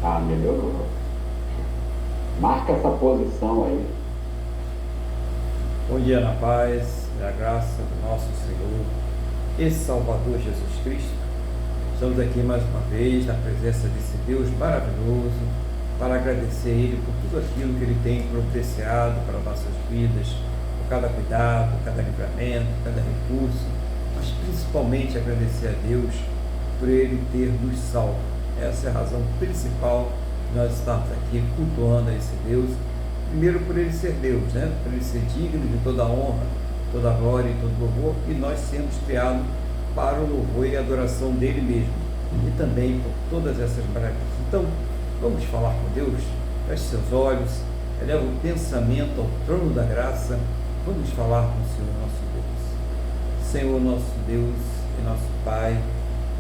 Ah, melhorou. Marca essa posição aí. Bom dia na paz e a graça do nosso Senhor e Salvador Jesus Cristo. Estamos aqui mais uma vez na presença desse Deus maravilhoso para agradecer a Ele por tudo aquilo que Ele tem providenciado para nossas vidas, por cada cuidado, por cada livramento, por cada recurso, mas principalmente agradecer a Deus por Ele ter nos salvo. Essa é a razão principal de nós estarmos aqui cultuando a esse Deus. Primeiro, por Ele ser Deus, por Ele ser digno de toda a honra, toda a glória e todo louvor, e nós sermos criados para o louvor e a adoração dEle mesmo, e também por todas essas maravilhas. Então, vamos falar com Deus. Feche seus olhos, eleva o pensamento ao trono da graça. Vamos falar com o Senhor nosso Deus. Senhor nosso Deus e nosso Pai,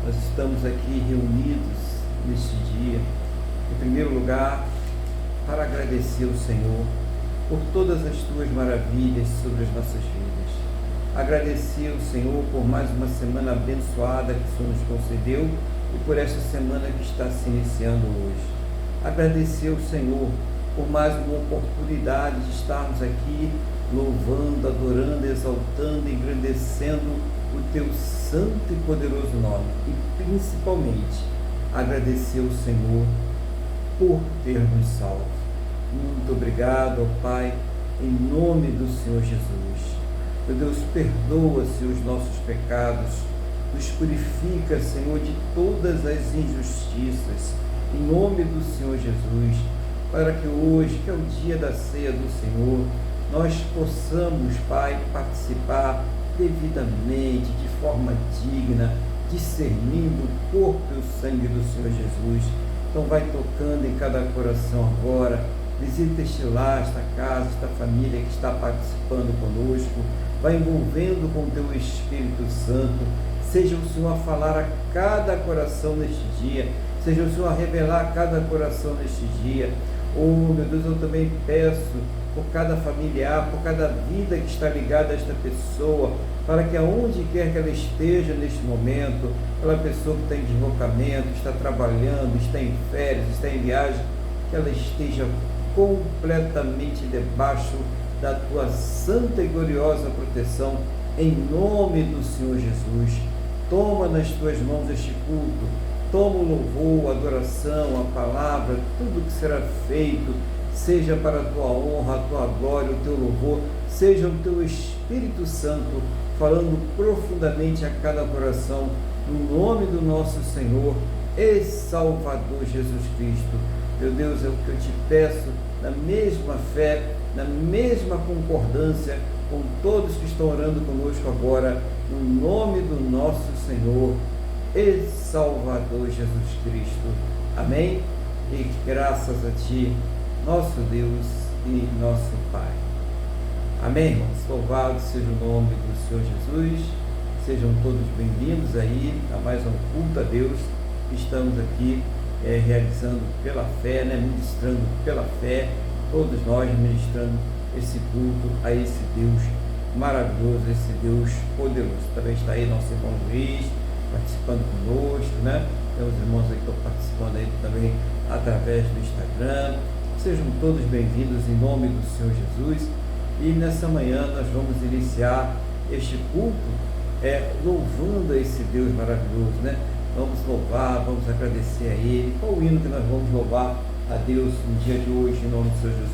nós estamos aqui reunidos neste dia, em primeiro lugar, para agradecer ao Senhor por todas as tuas maravilhas sobre as nossas vidas. Agradecer ao Senhor por mais uma semana abençoada que o Senhor nos concedeu e por esta semana que está se iniciando hoje. Agradecer ao Senhor por mais uma oportunidade de estarmos aqui louvando, adorando, exaltando, engrandecendo o teu santo e poderoso nome. E principalmente agradecer ao Senhor por ter nos salvo. Muito obrigado, ó Pai, em nome do Senhor Jesus. Meu Deus, perdoa-se os nossos pecados, nos purifica, Senhor, de todas as injustiças, em nome do Senhor Jesus, para que hoje, que é o dia da ceia do Senhor, nós possamos, Pai, participar devidamente, de forma digna, discernindo o corpo e o sangue do Senhor Jesus. Então vai tocando em cada coração agora, visita este lar, esta casa, esta família que está participando conosco, vai envolvendo com o teu Espírito Santo, seja o Senhor a falar a cada coração neste dia, seja o Senhor a revelar a cada coração neste dia. Oh, meu Deus, eu também peço por cada familiar, por cada vida que está ligada a esta pessoa, para que aonde quer que ela esteja neste momento, aquela pessoa que está em deslocamento, está trabalhando, está em férias, está em viagem, que ela esteja completamente debaixo da tua santa e gloriosa proteção, em nome do Senhor Jesus. Toma nas tuas mãos este culto, toma o louvor, a adoração, a palavra, tudo que será feito, seja para a tua honra, a tua glória, o teu louvor, seja o teu Espírito Santo falando profundamente a cada coração, no nome do nosso Senhor e Salvador Jesus Cristo. Meu Deus, é o que eu te peço, na mesma fé, na mesma concordância com todos que estão orando conosco agora, no nome do nosso Senhor e Salvador Jesus Cristo. Amém? E graças a Ti, nosso Deus e nosso Pai. Amém, irmãos? Louvado seja o nome do Senhor Jesus. Sejam todos bem-vindos aí a mais um culto a Deus que estamos aqui realizando pela fé, ministrando pela fé, todos nós ministrando esse culto a esse Deus maravilhoso, esse Deus poderoso. Também está aí nosso irmão Luiz participando conosco, Temos irmãos aí que estão participando aí também através do Instagram. Sejam todos bem-vindos em nome do Senhor Jesus. E nessa manhã nós vamos iniciar este culto louvando a esse Deus maravilhoso, Vamos louvar, vamos agradecer a Ele. Qual o hino que nós vamos louvar a Deus no dia de hoje, em nome do Senhor Jesus?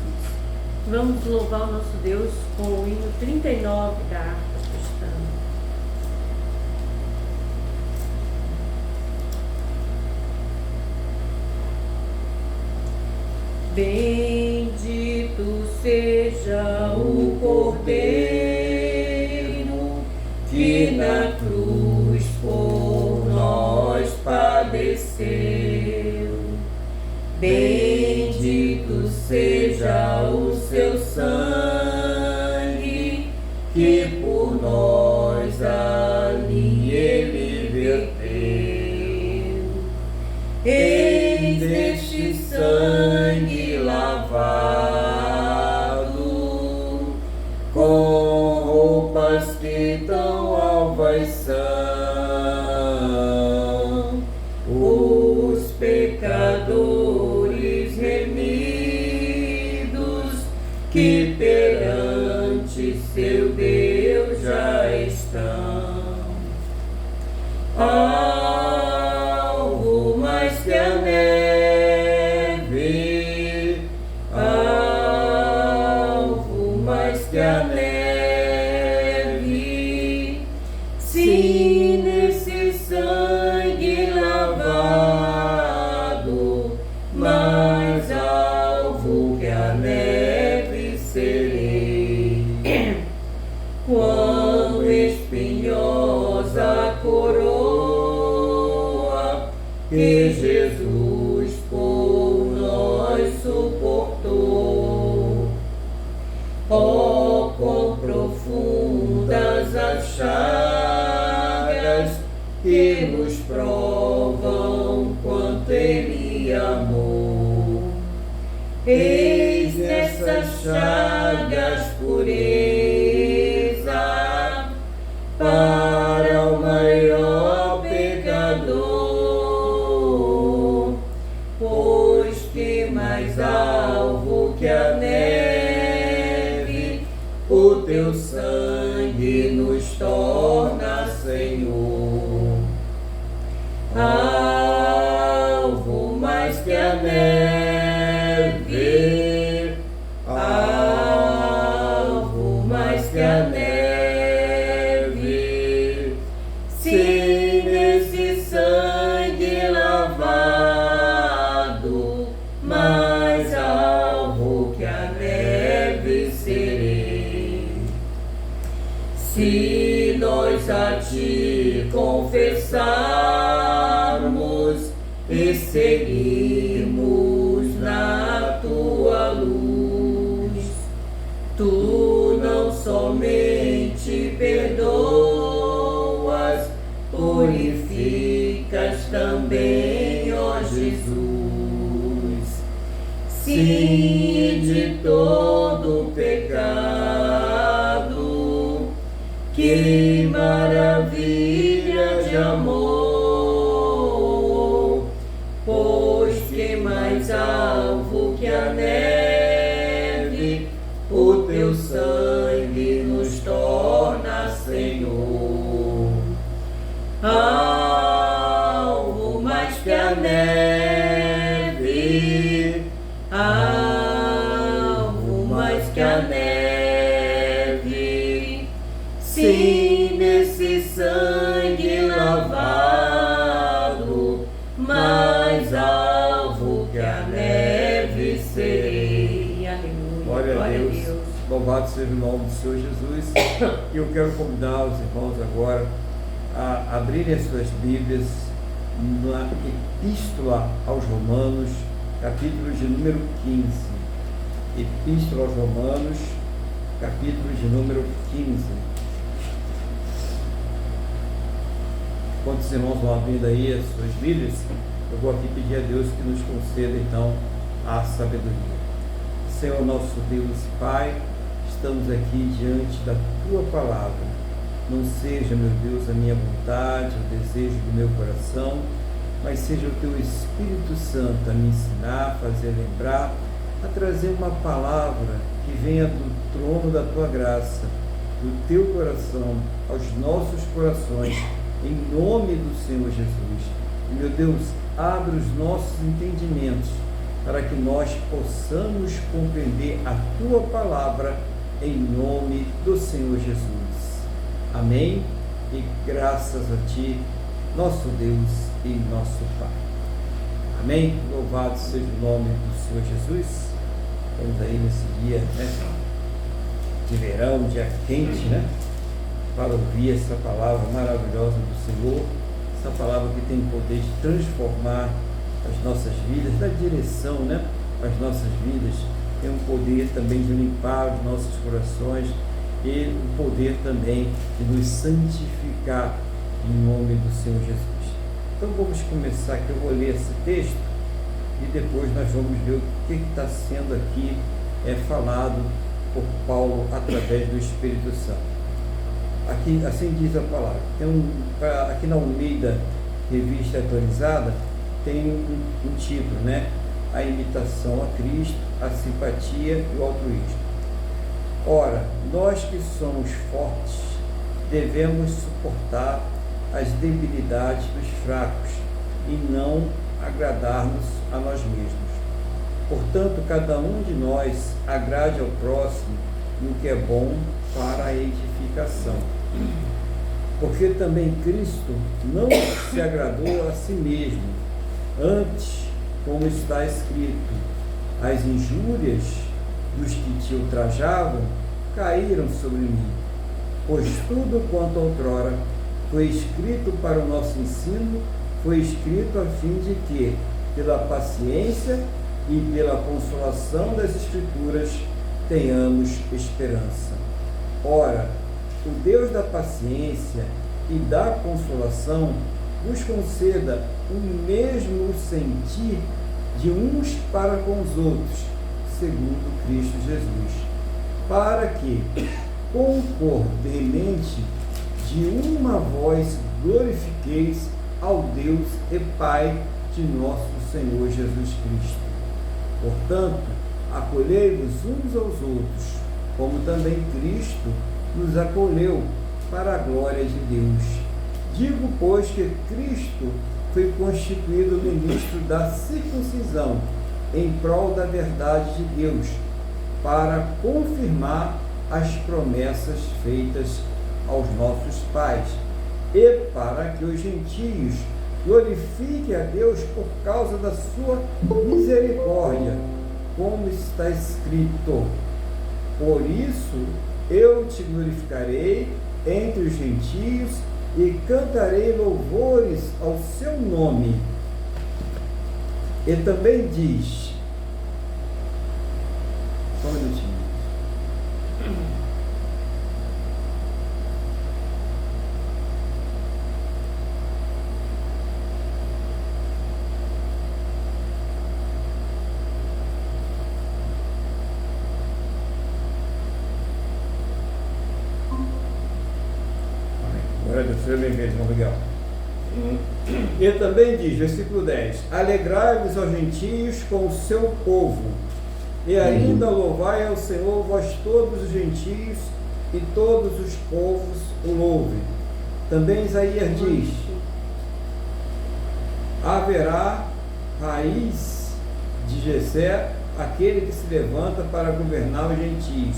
Vamos louvar o nosso Deus com o hino 39 da harpa cristã. Bendito seja o Cordeiro que na cruz por nós padeceu. Bendito seja o seu sangue que por nós ali ele verteu. Eis este sangue lavado com roupas que tão alvas são, os pecadores de amor. Eis nessas chagas pureza para o maior pecador, pois que mais alvo que a neve, o teu sangue nos torna, Senhor. Alvo mais que a neve, alvo mais que a neve, se nesse sangue lavado, mais alvo que a neve serei. Se nós a ti confessarmos e seguirmos na tua luz, tu não somente perdoas, purificas também, ó Jesus. Sim, de todo pecado, que maravilha de amor, pois que mais alvo que a neve, o teu sangue nos torna, Senhor. Alvo mais que a neve, alvo mais que a neve, sim, nesse sangue lavado, mais alvo que a neve serei. Aleluia. Glória a Deus. Louvado seja o nome do Senhor Jesus. E eu quero convidar os irmãos agora a abrirem as suas Bíblias na Epístola aos Romanos, capítulo de número 15. Epístola aos Romanos, capítulo de número 15. Enquanto os irmãos vão abrindo aí as suas Bíblias, eu vou aqui pedir a Deus que nos conceda então a sabedoria. Senhor nosso Deus e Pai, estamos aqui diante da Tua Palavra. Não seja, meu Deus, a minha vontade, o desejo do meu coração, mas seja o Teu Espírito Santo a me ensinar, a fazer lembrar, a trazer uma palavra que venha do trono da Tua graça, do Teu coração, aos nossos corações, em nome do Senhor Jesus. E, meu Deus, abre os nossos entendimentos para que nós possamos compreender a Tua palavra em nome do Senhor Jesus. Amém? E graças a Ti, nosso Deus e nosso Pai. Amém? Louvado seja o nome do Senhor Jesus. Estamos aí nesse dia, né, de verão, dia quente, né? Para ouvir essa palavra maravilhosa do Senhor, essa palavra que tem o poder de transformar as nossas vidas, dar direção, né, às nossas vidas, tem o poder também de limpar os nossos corações e o poder também de nos santificar em nome do Senhor Jesus. Então vamos começar aqui, eu vou ler esse texto e depois nós vamos ver o que está sendo aqui falado por Paulo através do Espírito Santo. Aqui, assim diz a palavra. Aqui na Almeida, revista atualizada, tem um título, né? A imitação a Cristo, a simpatia e o altruísmo. Ora, nós que somos fortes, devemos suportar as debilidades dos fracos e não agradar-nos a nós mesmos. Portanto, cada um de nós agrade ao próximo no que é bom para a edificação. Porque também Cristo não se agradou a si mesmo, antes, como está escrito, as injúrias dos que te ultrajavam caíram sobre mim, pois tudo quanto outrora foi escrito para o nosso ensino, foi escrito a fim de que, pela paciência e pela consolação das Escrituras, tenhamos esperança. Ora, o Deus da paciência e da consolação nos conceda o mesmo sentir de uns para com os outros, segundo Cristo Jesus, para que, concordemente, de uma voz glorifiqueis ao Deus e Pai de nosso Senhor Jesus Cristo. Portanto, acolhei-vos uns aos outros, como também Cristo nos acolheu para a glória de Deus. Digo, pois, que Cristo foi constituído ministro da circuncisão em prol da verdade de Deus, para confirmar as promessas feitas aos nossos pais, e para que os gentios glorifiquem a Deus por causa da sua misericórdia, como está escrito: por isso eu te glorificarei entre os gentios e cantarei louvores ao seu nome. E também diz, só um minutinho. Seja bem-vindo, irmão Miguel. E também diz, versículo 10: alegrai-vos aos gentios com o seu povo, e ainda louvai ao Senhor vós todos os gentios, e todos os povos o louvem. Também Isaías diz: haverá raiz de Jessé, aquele que se levanta para governar os gentios.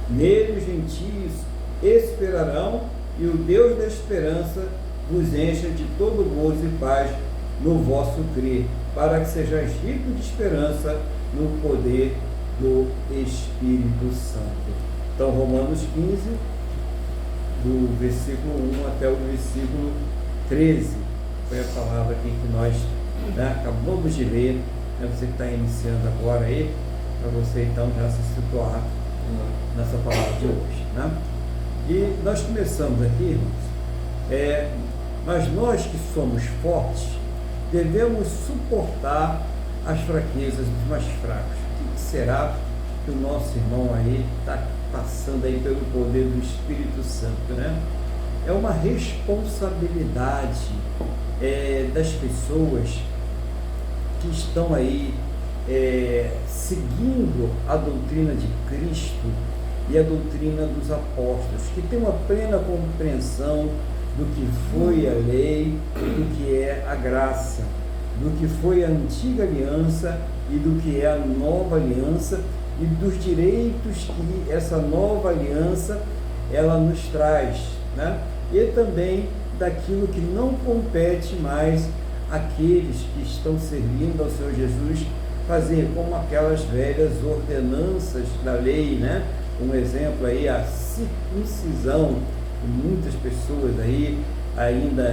Nele os gentios esperarão, e o Deus da esperança vos encha de todo gozo e paz no vosso crer, para que sejais ricos de esperança no poder do Espírito Santo. Então, Romanos 15, do versículo 1 até o versículo 13, foi a palavra aqui que nós acabamos de ler, você que está iniciando agora aí, para você então já se situar nessa palavra de hoje, E nós começamos aqui, irmãos, mas nós que somos fortes, devemos suportar as fraquezas dos mais fracos. O que será que o nosso irmão aí está passando aí pelo poder do Espírito Santo, É uma responsabilidade das pessoas que estão aí seguindo a doutrina de Cristo e a doutrina dos apóstolos, que tem uma plena compreensão do que foi a lei, do que é a graça, do que foi a antiga aliança e do que é a nova aliança, e dos direitos que essa nova aliança ela nos traz, E também daquilo que não compete mais àqueles que estão servindo ao Senhor Jesus fazer, como aquelas velhas ordenanças da lei, Um exemplo aí, a circuncisão, muitas pessoas aí ainda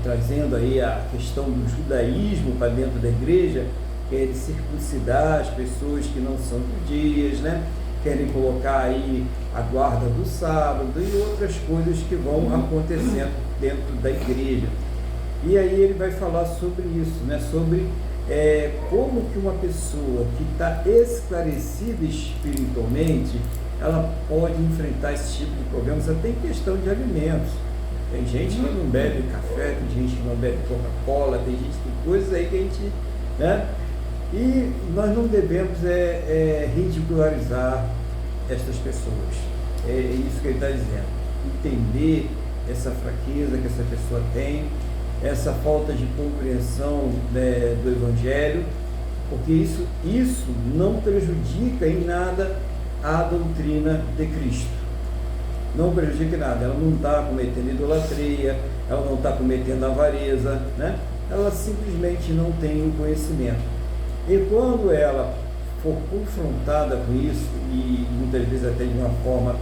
trazendo aí a questão do judaísmo para dentro da igreja, querem circuncidar as pessoas que não são judias, Querem colocar aí a guarda do sábado e outras coisas que vão acontecendo dentro da igreja. E aí ele vai falar sobre isso, sobre como que uma pessoa que está esclarecida espiritualmente, ela pode enfrentar esse tipo de problemas, até em questão de alimentos. Tem gente que não bebe café, tem gente que não bebe Coca-Cola, tem gente que tem coisas aí que a gente, E nós não devemos ridicularizar estas pessoas. É isso que ele está dizendo. Entender essa fraqueza que essa pessoa tem, essa falta de compreensão do Evangelho, porque isso não prejudica em nada a doutrina de Cristo. Não prejudica em nada. Ela não está cometendo idolatria, ela não está cometendo avareza, Ela simplesmente não tem o conhecimento. E quando ela for confrontada com isso, e muitas vezes até de uma forma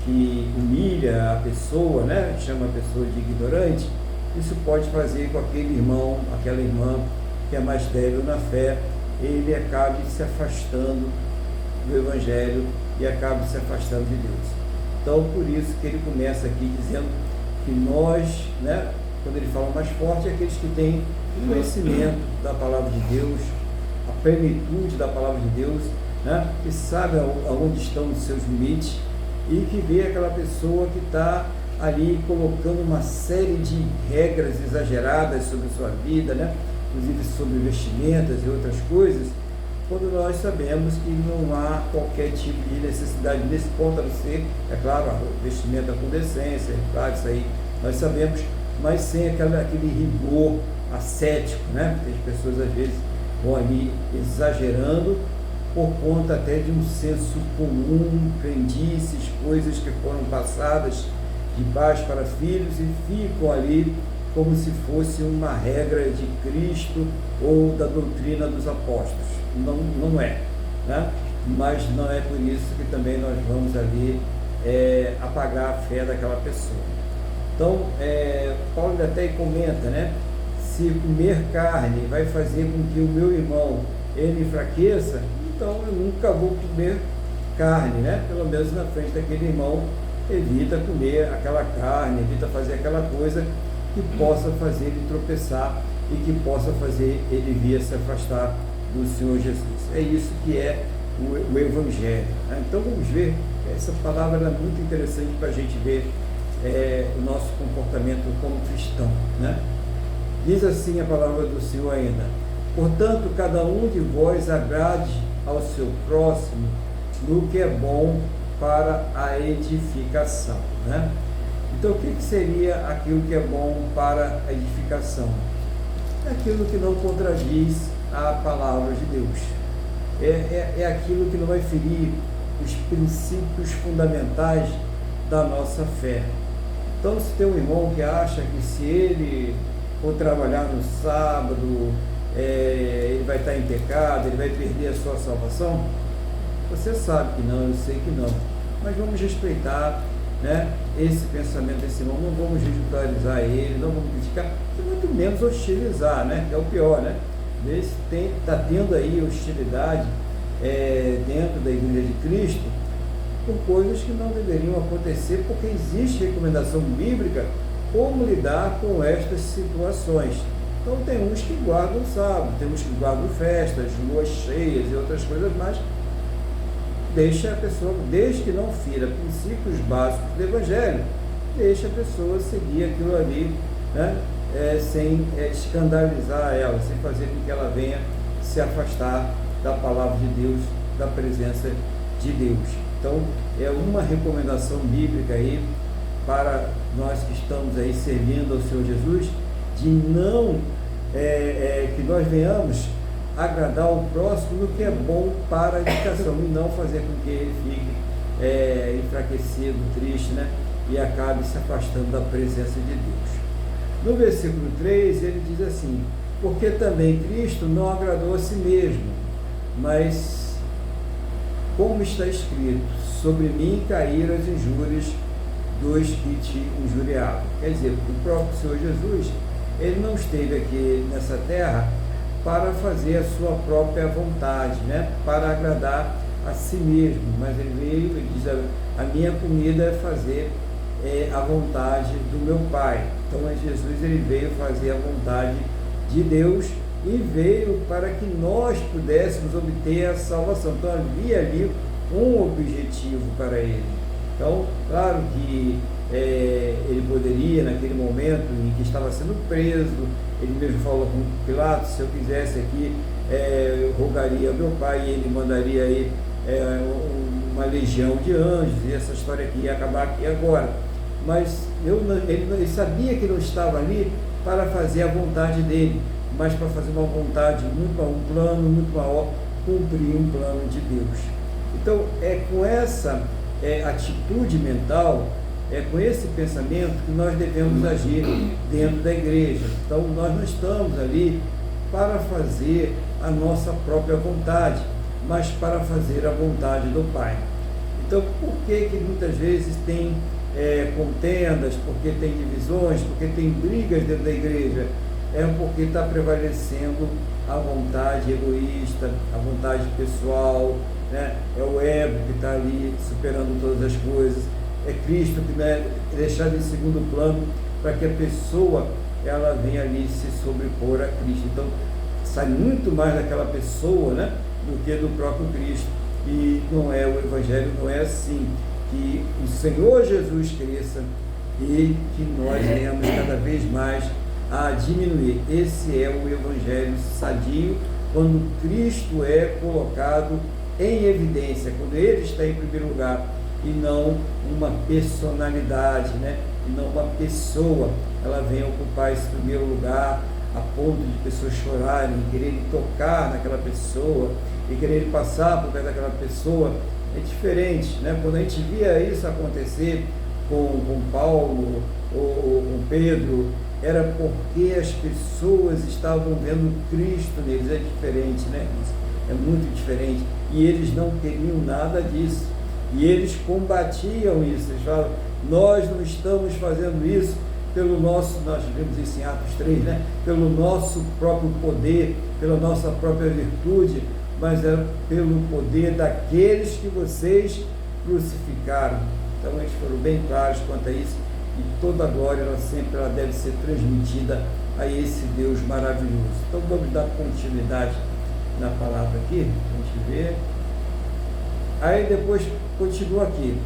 que humilha a pessoa, chama a pessoa de ignorante, isso pode fazer com aquele irmão, aquela irmã que é mais débil na fé, ele acabe se afastando do Evangelho e acabe se afastando de Deus. Então, por isso que ele começa aqui dizendo que nós, quando ele fala mais forte, é aqueles que têm conhecimento da palavra de Deus, a plenitude da palavra de Deus, né? Que sabe aonde estão os seus limites e que vê aquela pessoa que está ali colocando uma série de regras exageradas sobre a sua vida, né? Inclusive sobre vestimentas e outras coisas, quando nós sabemos que não há qualquer tipo de necessidade nesse ponto, a não ser, é claro, a vestimenta com decência, claro, isso aí nós sabemos, mas sem aquele rigor ascético, né? Porque as pessoas às vezes vão ali exagerando por conta até de um senso comum, crendices, coisas que foram passadas de pais para filhos e ficam ali como se fosse uma regra de Cristo ou da doutrina dos apóstolos. Não é, né? Mas não é por isso que também nós vamos ali apagar a fé daquela pessoa. Então, Paulo até comenta, né? Se comer carne vai fazer com que o meu irmão ele enfraqueça, então eu nunca vou comer carne, né? Pelo menos na frente daquele irmão, evita comer aquela carne, evita fazer aquela coisa que possa fazer ele tropeçar e que possa fazer ele vir a se afastar do Senhor Jesus. É isso que é o Evangelho, né? Então vamos ver, essa palavra é muito interessante para a gente ver o nosso comportamento como cristão, né? Diz assim a palavra do Senhor ainda: portanto, cada um de vós agrade ao seu próximo no que é bom para a edificação, né? Então, o que seria aquilo que é bom para a edificação? É aquilo que não contradiz a palavra de Deus. É aquilo que não vai ferir os princípios fundamentais da nossa fé. Então, se tem um irmão que acha que se ele for trabalhar no sábado, ele vai estar em pecado, ele vai perder a sua salvação, você sabe que não, eu sei que não. Mas vamos respeitar, né, esse pensamento desse irmão, não vamos ridicularizar ele, não vamos criticar, e muito menos hostilizar, né, que é o pior, né? Está tendo aí hostilidade dentro da Igreja de Cristo por coisas que não deveriam acontecer, porque existe recomendação bíblica como lidar com estas situações. Então tem uns que guardam sábado, tem uns que guardam festas, luas cheias e outras coisas mais. Deixa a pessoa, desde que não fira princípios básicos do Evangelho, deixa a pessoa seguir aquilo ali, né? Sem escandalizar ela, sem fazer com que ela venha se afastar da palavra de Deus, da presença de Deus. Então, é uma recomendação bíblica aí para nós que estamos aí servindo ao Senhor Jesus, de não que nós venhamos agradar ao próximo no que é bom para a edificação e não fazer com que ele fique enfraquecido, triste, né? E acabe se afastando da presença de Deus. No versículo 3 ele diz assim: porque também Cristo não agradou a si mesmo, mas como está escrito, sobre mim caíram as injúrias dos que te injuriavam. Quer dizer, o próprio Senhor Jesus, ele não esteve aqui nessa terra para fazer a sua própria vontade, né? Para agradar a si mesmo, mas ele veio e diz: a minha comida é fazer a vontade do meu Pai. Então Jesus ele veio fazer a vontade de Deus e veio para que nós pudéssemos obter a salvação. Então havia ali um objetivo para ele. Então, claro que ele poderia, naquele momento em que estava sendo preso, ele mesmo falou com Pilatos: se eu quisesse aqui, eu rogaria ao meu Pai e ele mandaria aí uma legião de anjos, e essa história aqui ia acabar aqui agora. Mas ele sabia que não estava ali para fazer a vontade dele, mas para fazer uma vontade muito maior, um plano muito maior, cumprir um plano de Deus. Então, é com essa atitude mental, é com esse pensamento que nós devemos agir dentro da igreja. Então, nós não estamos ali para fazer a nossa própria vontade, mas para fazer a vontade do Pai. Então, por que muitas vezes tem contendas, porque tem divisões, porque tem brigas dentro da igreja? É porque está prevalecendo a vontade egoísta, a vontade pessoal, né? É o ego que está ali superando todas as coisas. É Cristo que é deixado em segundo plano para que a pessoa ela venha ali se sobrepor a Cristo. Então, sai muito mais daquela pessoa, né, do que do próprio Cristo. E não é, o Evangelho não é assim, que o Senhor Jesus cresça e que nós venhamos cada vez mais a diminuir. Esse é o Evangelho sadio, quando Cristo é colocado em evidência, quando Ele está em primeiro lugar, e não uma personalidade, né? E não uma pessoa, ela vem ocupar esse primeiro lugar, a ponto de pessoas chorarem, quererem tocar naquela pessoa, e quererem passar por perto daquela pessoa. É diferente, né? Quando a gente via isso acontecer com Paulo ou com Pedro, era porque as pessoas estavam vendo Cristo neles. É diferente, né? É muito diferente. E eles não queriam nada disso. E eles combatiam isso. Eles falam, nós não estamos fazendo isso pelo nosso, nós vemos isso em Atos 3, né? Pelo nosso próprio poder, pela nossa própria virtude, mas era pelo poder daqueles que vocês crucificaram. Então eles foram bem claros quanto a isso, e toda a glória ela deve ser transmitida a esse Deus maravilhoso. Então vamos dar continuidade na palavra aqui, a gente vê. Aí depois continua aqui,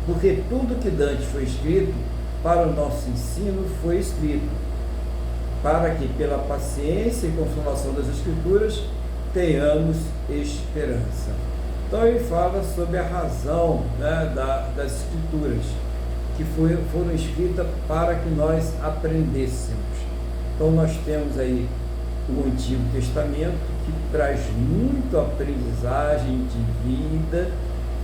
porque tudo que dantes foi escrito para o nosso ensino foi escrito, para que pela paciência e consolação das Escrituras tenhamos esperança. Então ele fala sobre a razão, né, das Escrituras, que foram escritas para que nós aprendêssemos. Então nós temos aí o Antigo Testamento, que traz muito aprendizagem de vida,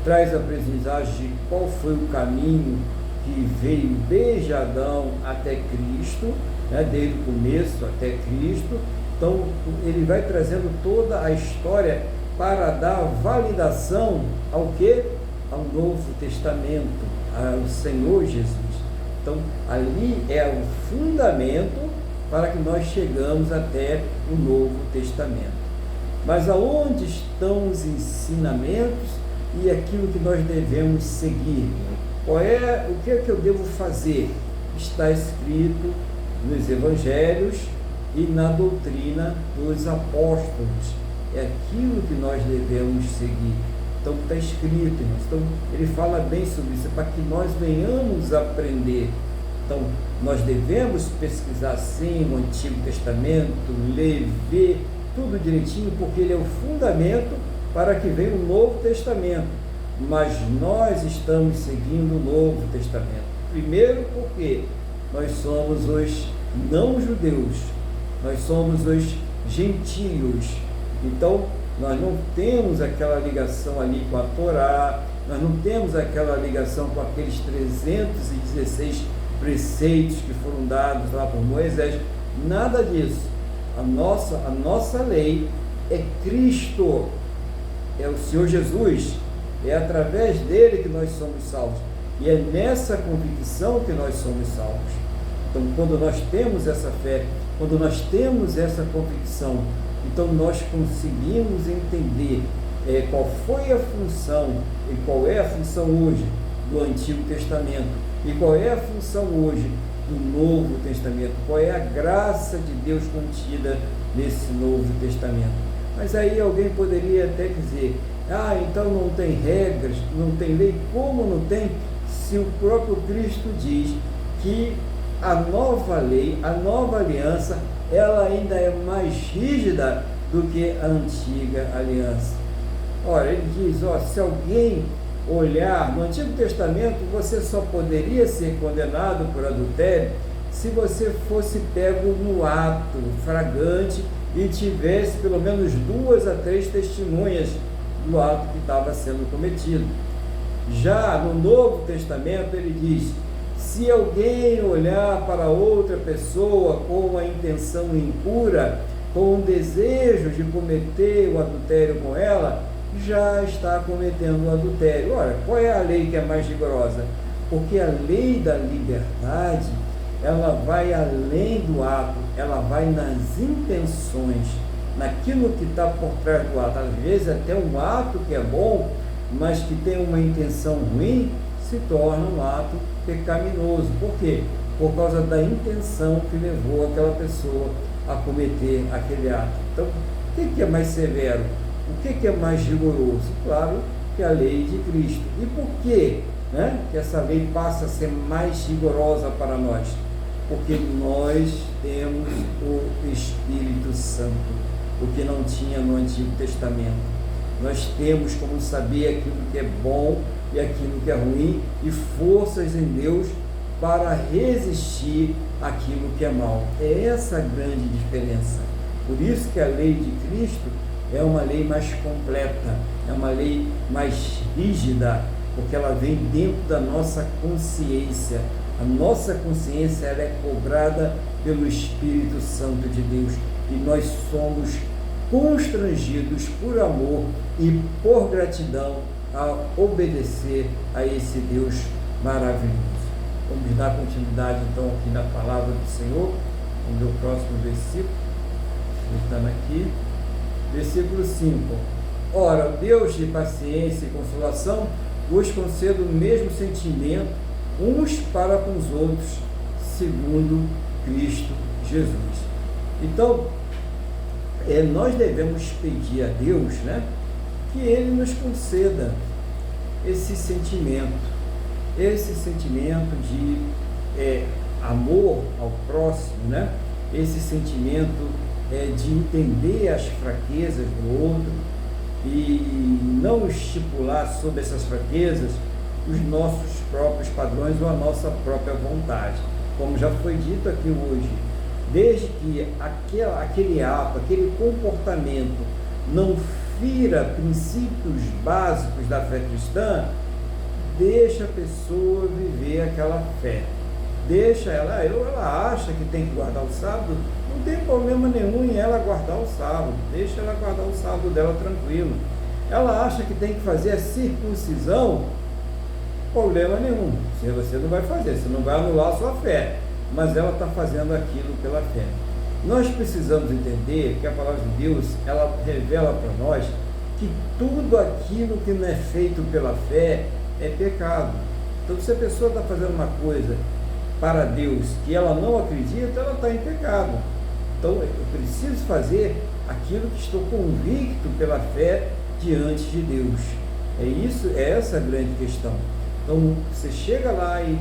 traz aprendizagem de qual foi o caminho que veio desde Adão até Cristo, né, desde o começo até Cristo. Então ele vai trazendo toda a história para dar validação ao que? Ao Novo Testamento, ao Senhor Jesus. Então ali é o fundamento para que nós chegamos até o Novo Testamento. Mas aonde estão os ensinamentos e aquilo que nós devemos seguir? O que é que eu devo fazer? Está escrito nos Evangelhos e na doutrina dos apóstolos. É aquilo que nós devemos seguir. Então está escrito, irmãos. Então ele fala bem sobre isso, para que nós venhamos aprender. Então nós devemos pesquisar sim o Antigo Testamento, ler, ver tudo direitinho, porque ele é o fundamento para que venha o Novo Testamento. Mas nós estamos seguindo o Novo Testamento. Primeiro porque nós somos os não-judeus, nós somos os gentios. Então nós não temos aquela ligação ali com a Torá, nós não temos aquela ligação com aqueles 316 preceitos que foram dados lá por Moisés, nada disso. A nossa lei é Cristo, é o Senhor Jesus, é através dele que nós somos salvos, e é nessa convicção que nós somos salvos. Então quando nós temos essa fé, quando nós temos essa convicção, então nós conseguimos entender qual foi a função e qual é a função hoje do Antigo Testamento e qual é a função hoje do Novo Testamento, qual é a graça de Deus contida nesse Novo Testamento. Mas aí alguém poderia até dizer, então não tem regras, não tem lei. Como não tem, se o próprio Cristo diz que a nova lei, a nova aliança, ela ainda é mais rígida do que a antiga aliança. Ora, ele diz, se alguém olhar no Antigo Testamento, você só poderia ser condenado por adultério se você fosse pego no ato flagrante e tivesse pelo menos 2 a 3 testemunhas do ato que estava sendo cometido. Já no Novo Testamento ele diz, se alguém olhar para outra pessoa com a intenção impura, com o desejo de cometer o adultério com ela, já está cometendo o adultério. Ora, qual é a lei que é mais rigorosa? Porque a lei da liberdade, ela vai além do ato, ela vai nas intenções, naquilo que está por trás do ato. Às vezes até um ato que é bom, mas que tem uma intenção ruim, se torna um ato pecaminoso. Por quê? Por causa da intenção que levou aquela pessoa a cometer aquele ato. Então, o que é mais severo? O que é mais rigoroso? Claro que a lei de Cristo. E por que, né, que essa lei passa a ser mais rigorosa para nós? Porque nós temos o Espírito Santo, o que não tinha no Antigo Testamento. Nós temos como saber aquilo que é bom e aquilo que é ruim, e forças em Deus para resistir àquilo que é mal. É essa a grande diferença. Por isso que a lei de Cristo é uma lei mais completa, é uma lei mais rígida, porque ela vem dentro da nossa consciência. A nossa consciência, ela é cobrada pelo Espírito Santo de Deus, e nós somos constrangidos por amor e por gratidão a obedecer a esse Deus maravilhoso. Vamos dar continuidade então aqui na palavra do Senhor. Vamos ver o próximo versículo, estando aqui, versículo 5. Ora, Deus de paciência e consolação vos conceda o mesmo sentimento uns para com os outros, segundo Cristo Jesus. Então, nós devemos pedir a Deus, né, que Ele nos conceda esse sentimento de amor ao próximo, né, esse sentimento de entender as fraquezas do outro e não estipular sobre essas fraquezas os nossos próprios padrões ou a nossa própria vontade. Como já foi dito aqui hoje, desde que aquele ato, aquele comportamento não fira princípios básicos da fé cristã, deixa a pessoa viver aquela fé. Deixa ela acha que tem que guardar o sábado, não tem problema nenhum em ela guardar o sábado, deixa ela guardar o sábado dela tranquilo. Ela acha que tem que fazer a circuncisão, problema nenhum, você não vai fazer, você não vai anular a sua fé, mas ela está fazendo aquilo pela fé. Nós precisamos entender que a palavra de Deus, ela revela para nós que tudo aquilo que não é feito pela fé é pecado. Então, se a pessoa está fazendo uma coisa para Deus que ela não acredita, ela está em pecado. Então, eu preciso fazer aquilo que estou convicto pela fé diante de Deus. É essa a grande questão. Então, você chega lá e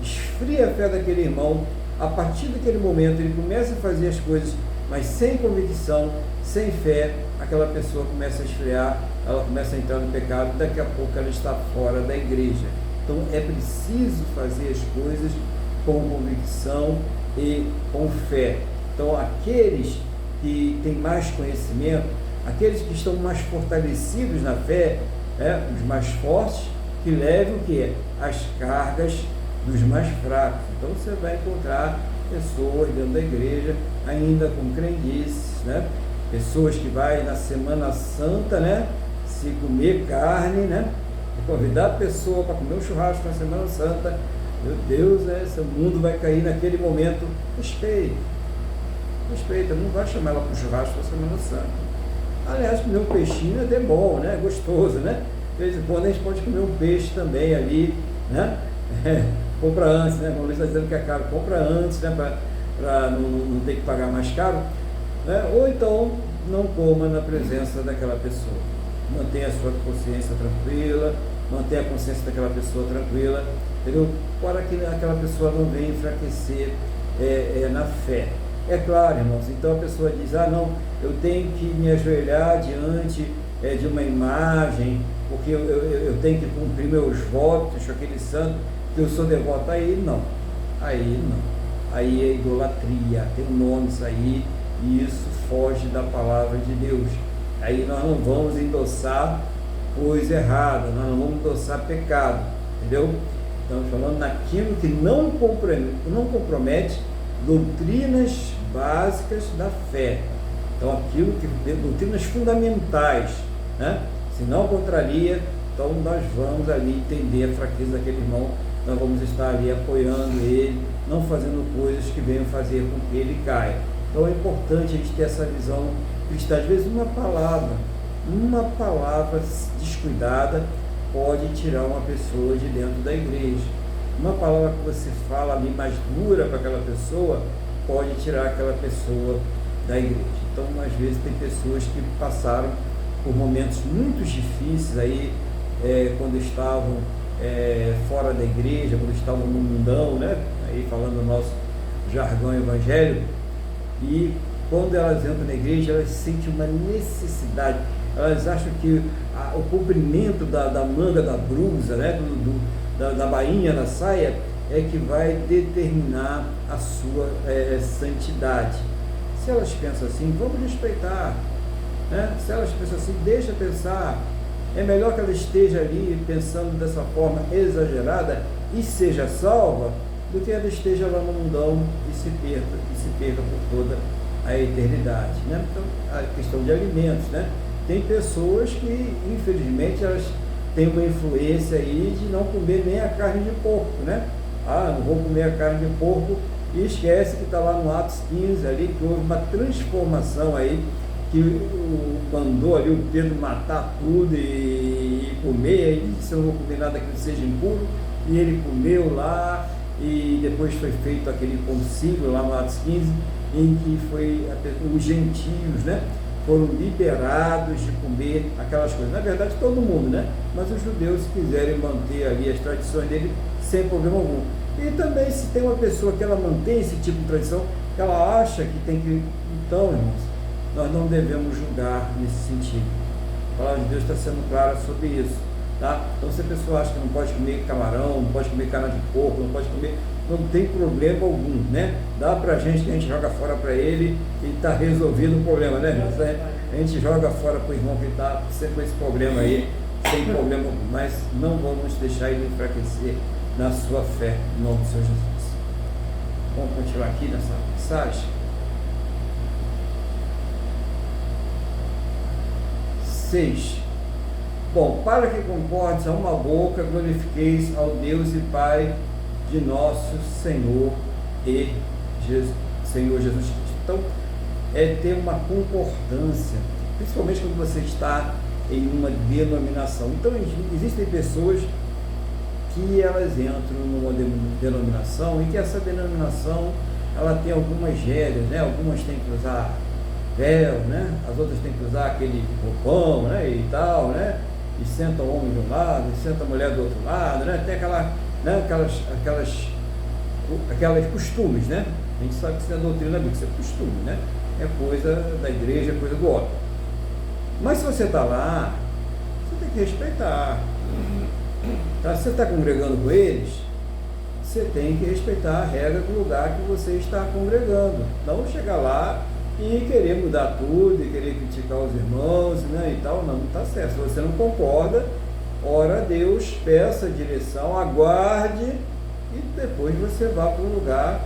esfria a fé daquele irmão. A partir daquele momento, ele começa a fazer as coisas, mas sem convicção, sem fé, aquela pessoa começa a esfriar, ela começa a entrar no pecado, e daqui a pouco ela está fora da igreja. Então, é preciso fazer as coisas com convicção e com fé. Então, aqueles que têm mais conhecimento, aqueles que estão mais fortalecidos na fé, os mais fortes, que levem o quê? As cargas dos mais fracos. Então você vai encontrar pessoas dentro da igreja ainda com crendices, né? Pessoas que vai na Semana Santa, né, se comer carne, né, e convidar a pessoa para comer um churrasco na Semana Santa. Meu Deus, esse mundo vai cair naquele momento. Respeita, não vai chamar ela para o churrasco na Semana Santa. Aliás, comer um peixinho é até bom, né? Gostoso, né? De vez em quando a gente pode comer um peixe também ali, né? Compra antes, né? O Luiz está dizendo que é caro, compra antes, né? Para não ter que pagar mais caro, né? Ou então não coma na presença daquela pessoa. Mantenha a sua consciência tranquila, mantenha a consciência daquela pessoa tranquila, entendeu? Para que aquela pessoa não venha enfraquecer na fé. É claro, irmãos, então a pessoa diz, não, eu tenho que me ajoelhar diante de uma imagem, porque eu tenho que cumprir meus votos, aquele santo, que eu sou devoto. Aí não, aí é idolatria, tem um nome isso aí, e isso foge da palavra de Deus. Aí nós não vamos endossar coisa errada, nós não vamos endossar pecado, entendeu? Estamos falando naquilo que não compromete doutrinas básicas da fé. Então, aquilo que doutrinas fundamentais, né? Se não contraria, então nós vamos ali entender a fraqueza daquele irmão, nós vamos estar ali apoiando ele, não fazendo coisas que venham fazer com que ele caia. Então é importante a gente ter essa visão cristã. Às vezes uma palavra descuidada pode tirar uma pessoa de dentro da igreja. Uma palavra que você fala ali mais dura para aquela pessoa pode tirar aquela pessoa da igreja. Então, às vezes, tem pessoas que passaram por momentos muito difíceis aí, quando estavam fora da igreja, quando estavam no mundão, né? Aí falando o nosso jargão evangélico, e quando elas entram na igreja, elas sentem uma necessidade, elas acham que o comprimento da manga da blusa, né? da bainha na saia, é que vai determinar a sua santidade. Se elas pensam assim, vamos respeitar, né? Se elas pensam assim, deixa pensar. É melhor que ela esteja ali pensando dessa forma exagerada e seja salva, do que ela esteja lá no mundão e se perca por toda a eternidade, né? Então, a questão de alimentos, né? Tem pessoas que, infelizmente, elas têm uma influência aí de não comer nem a carne de porco, né? Não vou comer a carne de porco, e esquece que está lá no Atos 15 ali, que houve uma transformação aí, que mandou ali o Pedro matar tudo e comer, aí disse, eu não vou comer nada que seja impuro, e ele comeu lá, e depois foi feito aquele concílio lá no Atos 15, em que os gentios, né, foram liberados de comer aquelas coisas. Na verdade, todo mundo, né? Mas os judeus, se quiserem manter ali as tradições dele, sem problema algum. E também, se tem uma pessoa que ela mantém esse tipo de tradição, ela acha que tem que... Então, irmãos, nós não devemos julgar nesse sentido. A palavra de Deus está sendo clara sobre isso, tá? Então, se a pessoa acha que não pode comer camarão, não pode comer carne de porco, não pode comer... Não tem problema algum, né? Dá pra gente, que a gente joga fora para ele e está resolvido o problema, né, irmãos? A gente joga fora para o irmão que está sempre com esse problema aí, sem problema algum, mas não vamos deixar ele enfraquecer na sua fé, em nome do Senhor Jesus. Vamos continuar aqui nessa mensagem. 6. Bom, para que concordes a uma boca, glorifiqueis ao Deus e Pai de nosso Senhor Jesus Cristo. Então, ter uma concordância, principalmente quando você está em uma denominação. Então, existem pessoas que elas entram numa denominação e que essa denominação, ela tem algumas regras, né? Algumas têm que usar véu, né? As outras têm que usar aquele roupão, né? E tal, né? E senta o homem de um lado, e senta a mulher do outro lado, né? Tem aquelas costumes, né? A gente sabe que isso é doutrina bíblica, isso é costume, né? É coisa da igreja, é coisa do homem. Mas se você está lá, você tem que respeitar. Tá? Se você está congregando com eles, você tem que respeitar a regra do lugar que você está congregando. Não chegar lá e querer mudar tudo, e querer criticar os irmãos, né, e tal. Não está certo. Se você não concorda, ora a Deus, peça direção, aguarde, e depois você vá para um lugar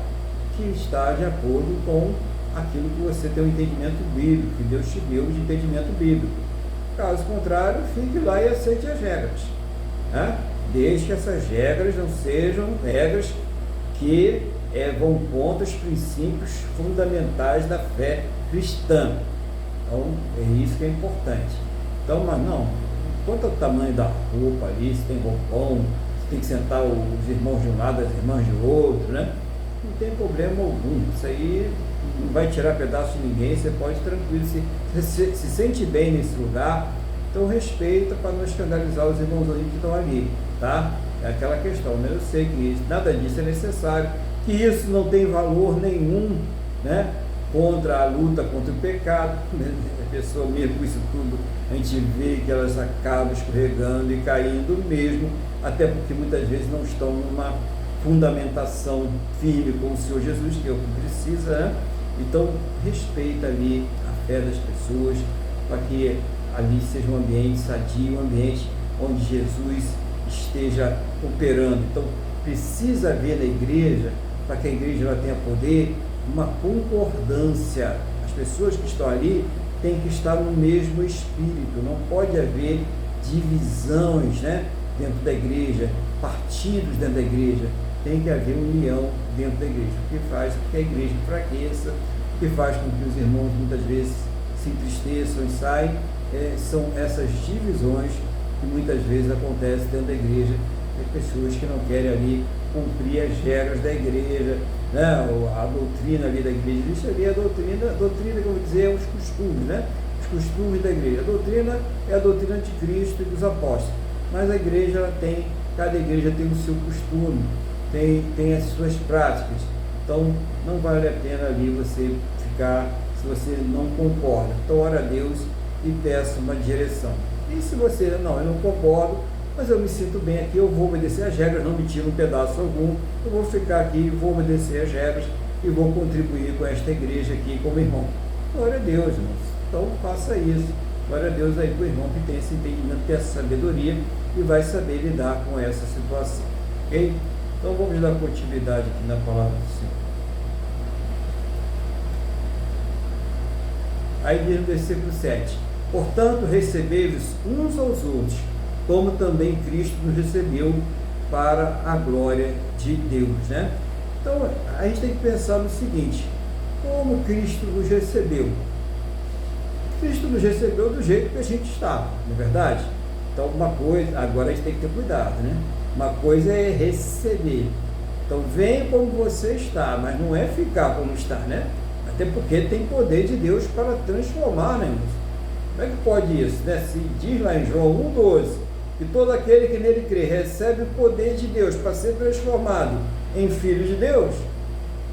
que está de acordo com aquilo que você tem um entendimento bíblico, que Deus te deu de entendimento bíblico. Caso contrário, fique lá e aceite as regras, né? Desde que essas regras não sejam regras que vão contra os princípios fundamentais da fé cristã. Então, é isso que é importante. Então, mas não, quanto ao tamanho da roupa ali, se tem roupão, se tem que sentar os irmãos de um lado, as irmãs de outro, né? Não tem problema algum. Isso aí não vai tirar pedaço de ninguém, você pode tranquilo, se sente bem nesse lugar, então respeita para não escandalizar os irmãos que estão ali, tá? É aquela questão, né? Eu sei que nada disso é necessário, que isso não tem valor nenhum, né? Contra a luta contra o pecado, né? A pessoa mesmo com isso tudo, a gente vê que elas acabam escorregando e caindo mesmo, até porque muitas vezes não estão numa fundamentação firme com o Senhor Jesus, que é o que precisa, né? Então, respeita ali a fé das pessoas, para que ali seja um ambiente sadio, um ambiente onde Jesus esteja operando. Então, precisa haver na igreja, para que a igreja ela tenha poder, uma concordância. As pessoas que estão ali têm que estar no mesmo espírito, não pode haver divisões, né, dentro da igreja, partidos dentro da igreja. Tem que haver união dentro da igreja, o que faz com que a igreja enfraqueça, o que faz com que os irmãos muitas vezes se entristeçam e saem. São essas divisões que muitas vezes acontecem dentro da igreja, pessoas que não querem ali cumprir as regras da igreja, né, a doutrina ali da igreja. Existe ali a doutrina que eu vou dizer é os costumes, né? Os costumes da igreja. A doutrina é a doutrina de Cristo e dos apóstolos, mas a igreja cada igreja tem o seu costume, tem as suas práticas, então não vale a pena ali você ficar, se você não concorda. Então ora a Deus e peça uma direção. E se você, eu não concordo, mas eu me sinto bem aqui, eu vou obedecer as regras, não me tiro um pedaço algum, eu vou ficar aqui, vou obedecer as regras e vou contribuir com esta igreja aqui como irmão. Glória a Deus, irmãos. Então faça isso. Glória a Deus aí para o irmão que tem esse entendimento, tem essa sabedoria e vai saber lidar com essa situação. Ok? Então vamos dar continuidade aqui na palavra do Senhor. Aí diz no versículo 7: portanto, recebei-vos uns aos outros, como também Cristo nos recebeu para a glória de Deus, né? Então, a gente tem que pensar no seguinte: como Cristo nos recebeu? Cristo nos recebeu do jeito que a gente está, não é verdade? Então, uma coisa, agora a gente tem que ter cuidado, né? Uma coisa é receber. Então, venha como você está, mas não é ficar como está, né? Até porque tem poder de Deus para transformar, né, irmãos? Como é que pode isso, né? Se diz lá em João 1,12, que todo aquele que nele crê recebe o poder de Deus para ser transformado em filho de Deus,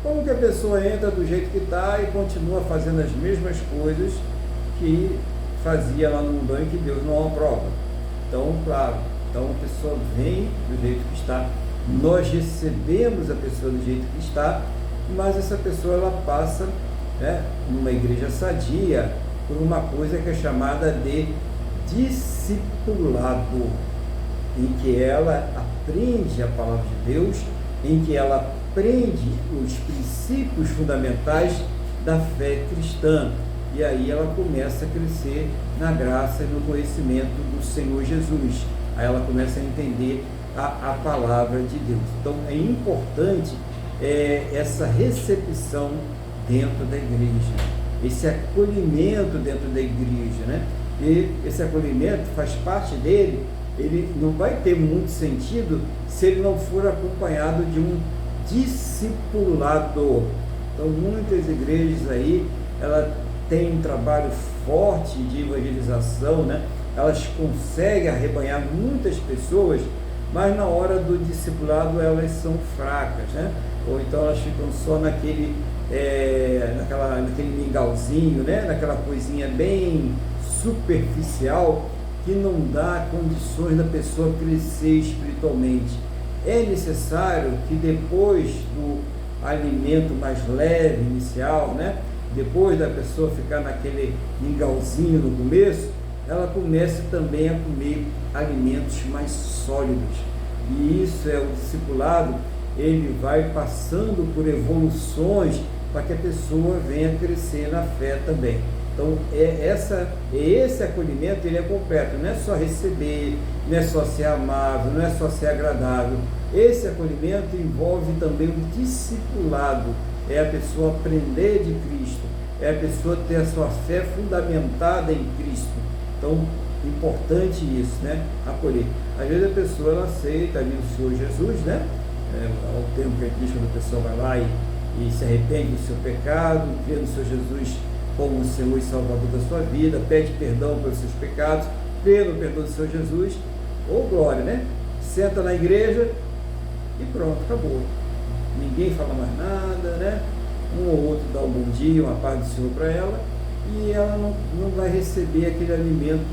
como que a pessoa entra do jeito que está e continua fazendo as mesmas coisas que fazia lá no mundão e que Deus não aprova? Então, claro, então a pessoa vem do jeito que está, nós recebemos a pessoa do jeito que está, mas essa pessoa ela passa, né, numa igreja sadia, por uma coisa que é chamada de discipulado, em que ela aprende a palavra de Deus, em que ela aprende os princípios fundamentais da fé cristã, e aí ela começa a crescer na graça e no conhecimento do Senhor Jesus. Aí ela começa a entender a palavra de Deus. Então é importante essa recepção dentro da igreja, esse acolhimento dentro da igreja, né? E esse acolhimento faz parte dele, ele não vai ter muito sentido se ele não for acompanhado de um discipulado. Então muitas igrejas aí, ela tem um trabalho forte de evangelização, né? Elas conseguem arrebanhar muitas pessoas, mas na hora do discipulado elas são fracas, né? Ou então elas ficam só naquele mingauzinho, né? Naquela coisinha bem superficial, que não dá condições da pessoa crescer espiritualmente. É necessário que depois do alimento mais leve, inicial, né? Depois da pessoa ficar naquele mingauzinho no começo, ela comece também a comer alimentos mais sólidos. E isso é o discipulado, ele vai passando por evoluções para que a pessoa venha crescer na fé também. Então, esse acolhimento, ele é completo, não é só receber, não é só ser amável, não é só ser agradável. Esse acolhimento envolve também o discipulado, é a pessoa aprender de Cristo, é a pessoa ter a sua fé fundamentada em Cristo. Então, importante isso, né? Acolher. Às vezes a pessoa ela aceita ali o Senhor Jesus, né? Ao tempo que diz, quando a pessoa vai lá e se arrepende do seu pecado, crê no Senhor Jesus como o Senhor e Salvador da sua vida, pede perdão pelos seus pecados, crê no perdão do Senhor Jesus, ou glória, né? Senta na igreja e pronto, acabou. Ninguém fala mais nada, né? Um ou outro dá um bom dia, uma paz do Senhor para ela, e ela não vai receber aquele alimento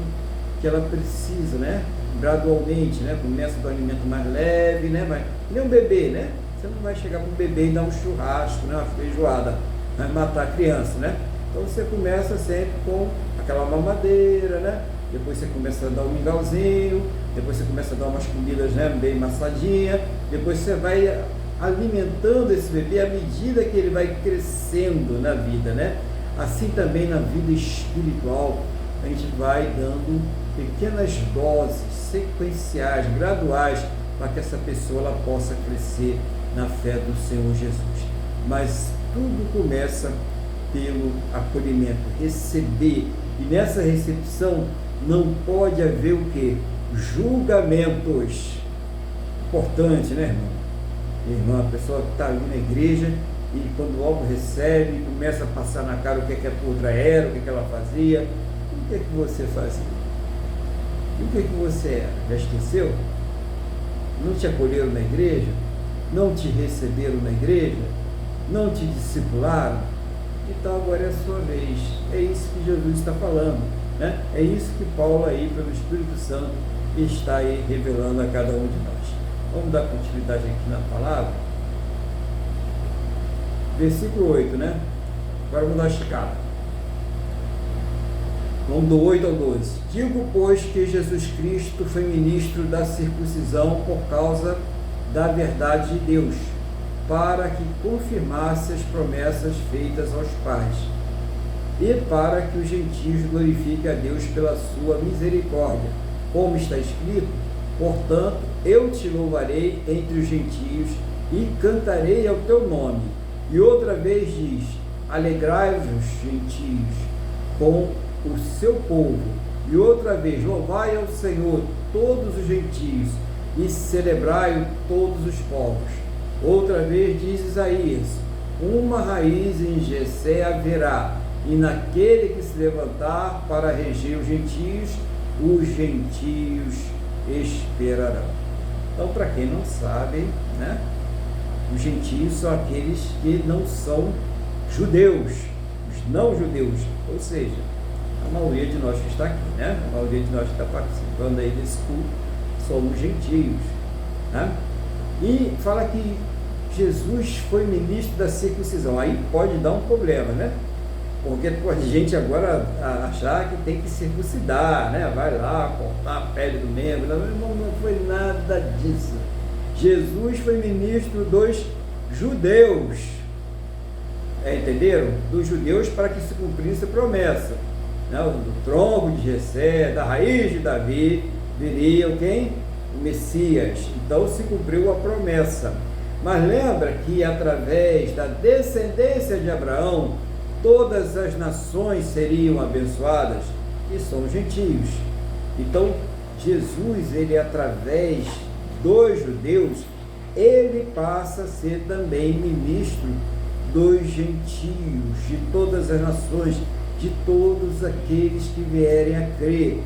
que ela precisa, né? Gradualmente, né? Começa do alimento mais leve, né? Vai, nem um bebê, né? Você não vai chegar para um bebê e dar um churrasco, né? Uma feijoada, vai matar a criança, né? Então você começa sempre com aquela mamadeira, né? Depois você começa a dar um mingauzinho, depois você começa a dar umas comidas, né, bem massadinha, depois você vai alimentando esse bebê à medida que ele vai crescendo na vida, né? Assim também na vida espiritual, a gente vai dando pequenas doses sequenciais, graduais, para que essa pessoa ela possa crescer na fé do Senhor Jesus. Mas tudo começa pelo acolhimento, receber. E nessa recepção não pode haver o quê? Julgamentos. Importante, né, irmão? Irmã, a pessoa que está ali na igreja e quando logo recebe, começa a passar na cara o que a outra era, o que ela fazia. O que você fazia? E o que você era? Já esqueceu? Não te acolheram na igreja? Não te receberam na igreja? Não te discipularam? Então agora é a sua vez. É isso que Jesus está falando, né? É isso que Paulo aí, pelo Espírito Santo, está aí revelando a cada um de nós. Vamos dar continuidade aqui na palavra. Versículo 8, né? Agora vamos dar uma esticada. Vamos do 8 ao 12. Digo, pois, que Jesus Cristo foi ministro da circuncisão por causa da verdade de Deus, para que confirmasse as promessas feitas aos pais, e para que os gentios glorifiquem a Deus pela sua misericórdia, como está escrito: portanto, eu te louvarei entre os gentios e cantarei ao teu nome. E outra vez diz: alegrai-vos, gentios, com o seu povo. E outra vez: louvai ao Senhor todos os gentios e celebrai todos os povos. Outra vez diz Isaías: uma raiz em Jessé haverá, e naquele que se levantar para reger os gentios esperarão. Então, para quem não sabe, né, os gentios são aqueles que não são judeus, os não judeus, ou seja, a maioria de nós que está aqui, né, a maioria de nós que está participando aí desse culto, somos gentios, né? E fala que Jesus foi ministro da circuncisão. Aí pode dar um problema, né? Porque pode gente agora achar que tem que circuncidar, né? Vai lá cortar a pele do membro. Não foi nada disso. Jesus foi ministro dos judeus. Entenderam? Dos judeus, para que se cumprisse a promessa, né? Do tronco de Jessé, da raiz de Davi, viria quem? O Messias. Então se cumpriu a promessa. Mas lembra que através da descendência de Abraão, todas as nações seriam abençoadas, que são os gentios. Então Jesus, ele através dos judeus, ele passa a ser também ministro dos gentios, de todas as nações, de todos aqueles que vierem a crer.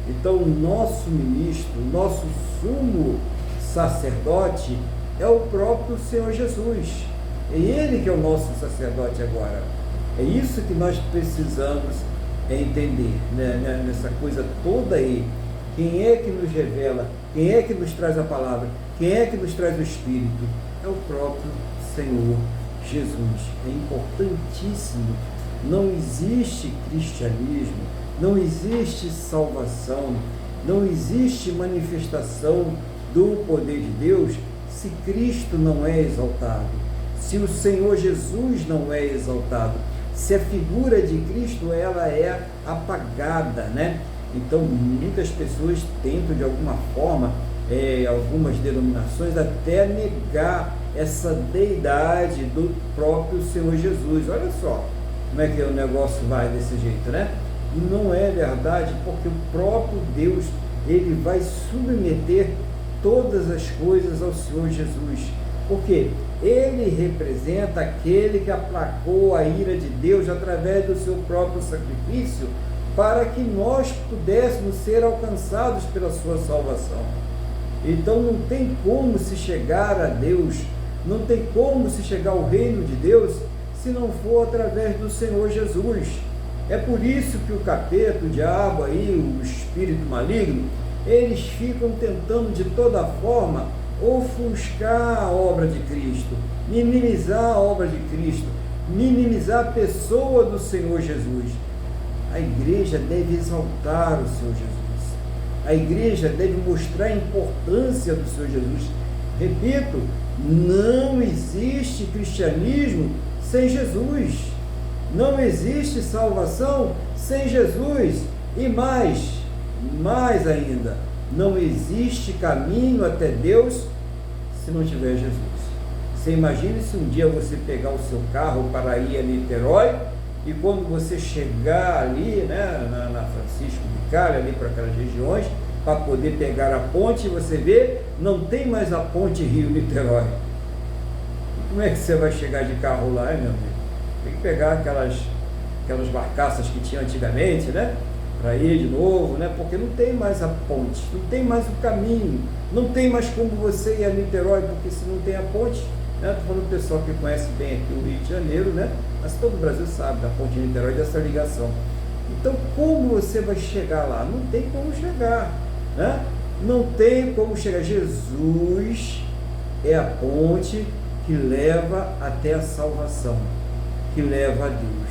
Então o nosso ministro, o nosso sumo sacerdote é o próprio Senhor Jesus. É Ele que é o nosso sacerdote agora. É isso que nós precisamos entender, né? Nessa coisa toda aí. Quem é que nos revela? Quem é que nos traz a palavra? Quem é que nos traz o Espírito? É o próprio Senhor Jesus. É importantíssimo. Não existe cristianismo, não existe salvação, não existe manifestação do poder de Deus se Cristo não é exaltado, se o Senhor Jesus não é exaltado, se a figura de Cristo ela é apagada, né? Então muitas pessoas tentam de alguma forma, algumas denominações até negar essa deidade do próprio Senhor Jesus. Olha só como é que o negócio vai desse jeito, né? E não é verdade, porque o próprio Deus, ele vai submeter todas as coisas ao Senhor Jesus, porque ele representa aquele que aplacou a ira de Deus através do seu próprio sacrifício, para que nós pudéssemos ser alcançados pela sua salvação. Então não tem como se chegar a Deus, não tem como se chegar ao reino de Deus, se não for através do Senhor Jesus. É por isso que o capeta, o diabo aí, o espírito maligno, eles ficam tentando de toda forma ofuscar a obra de Cristo, minimizar a obra de Cristo, minimizar a pessoa do Senhor Jesus. A igreja deve exaltar o Senhor Jesus. A igreja deve mostrar a importância do Senhor Jesus. Repito, não existe cristianismo sem Jesus. Não existe salvação sem Jesus. E mais ainda, não existe caminho até Deus se não tiver Jesus. Você imagine se um dia você pegar o seu carro para ir a Niterói, e quando você chegar ali, né, na Francisco de Cali, ali para aquelas regiões, para poder pegar a ponte, você vê, não tem mais a ponte Rio-Niterói. Como é que você vai chegar de carro lá, meu amigo? Tem que pegar aquelas barcaças que tinha antigamente, né? Para ir de novo, né? Porque não tem mais a ponte, não tem mais o caminho, não tem mais como você ir a Niterói, porque se não tem a ponte, né? Estou falando do pessoal que conhece bem aqui o Rio de Janeiro, né? Mas todo o Brasil sabe da ponte de Niterói, dessa ligação. Então, como você vai chegar lá? Não tem como chegar, né? Não tem como chegar. Jesus é a ponte que leva até a salvação, que leva a Deus.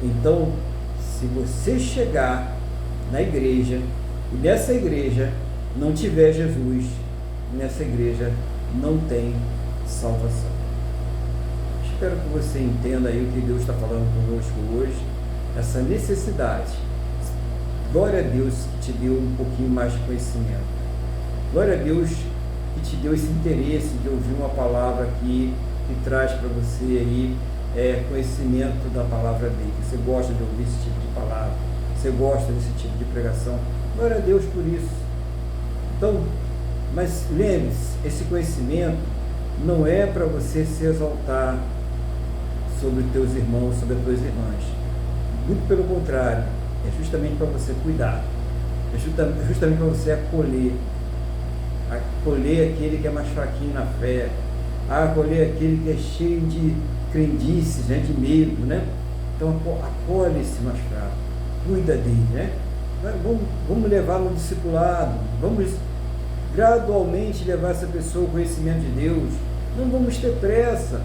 Então, se você chegar na igreja e nessa igreja não tiver Jesus, nessa igreja não tem salvação. Espero que você entenda aí o que Deus está falando conosco hoje, essa necessidade. Glória a Deus que te deu um pouquinho mais de conhecimento. Glória a Deus que te deu esse interesse de ouvir uma palavra aqui que traz para você aí conhecimento da palavra dele. Você gosta de ouvir esse tipo de palavra, você gosta desse tipo de pregação. Glória a Deus por isso. Então, mas lembre-se, esse conhecimento não é para você se exaltar sobre os teus irmãos, sobre as tuas irmãs. Muito pelo contrário, é justamente para você cuidar, é justamente para você acolher aquele que é mais fraquinho na fé, acolher aquele que é cheio de crendices, né, de medo, né? Então acolhe esse mais fraco, cuida dele, né? Vamos levar no discipulado, vamos gradualmente levar essa pessoa ao conhecimento de Deus, não vamos ter pressa,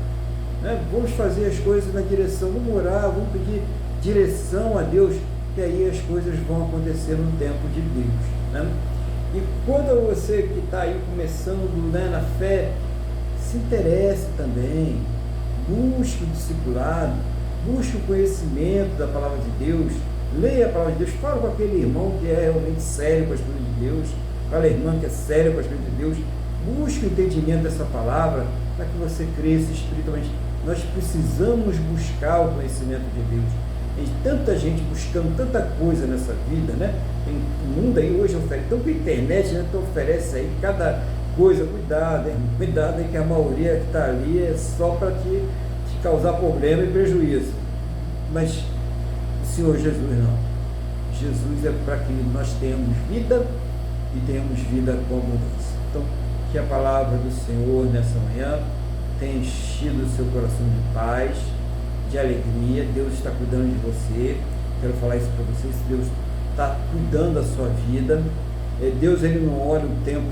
né? Vamos fazer as coisas na direção, vamos orar, vamos pedir direção a Deus, que aí as coisas vão acontecer no tempo de Deus, né? E quando você que está aí começando, né, na fé, se interesse também, busque o discipulado, busque o conhecimento da palavra de Deus, leia a palavra de Deus, fala com aquele irmão que é realmente sério com as coisas de Deus, fala a irmã que é séria com as coisas de Deus, busque o entendimento dessa palavra para que você cresça espiritualmente. Nós precisamos buscar o conhecimento de Deus. Tem tanta gente buscando tanta coisa nessa vida, né? Tem, o mundo aí hoje oferece, então com a internet, né, oferece aí cada coisa, cuidado aí que a maioria que está ali é só para te causar problema e prejuízo. Mas o Senhor Jesus não. Jesus é para que nós tenhamos vida e tenhamos vida com abundância. Então, que a palavra do Senhor nessa manhã tenha enchido o seu coração de paz, de alegria. Deus está cuidando de você. Quero falar isso para vocês. Deus está cuidando da sua vida. Deus, ele não olha o tempo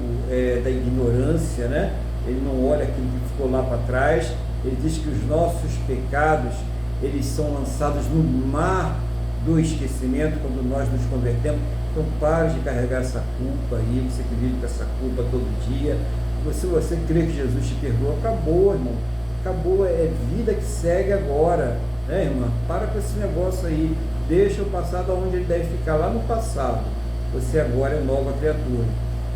da ignorância, né? Ele não olha aquilo que ficou lá para trás. Ele diz que os nossos pecados, eles são lançados no mar do esquecimento quando nós nos convertemos. Então pare de carregar essa culpa aí, você que vive com essa culpa todo dia. Se você crê que Jesus te perdoa, acabou, irmão. Acabou, é vida que segue agora, né, irmã? Para com esse negócio aí, deixa o passado onde ele deve ficar, lá no passado. Você agora é nova criatura,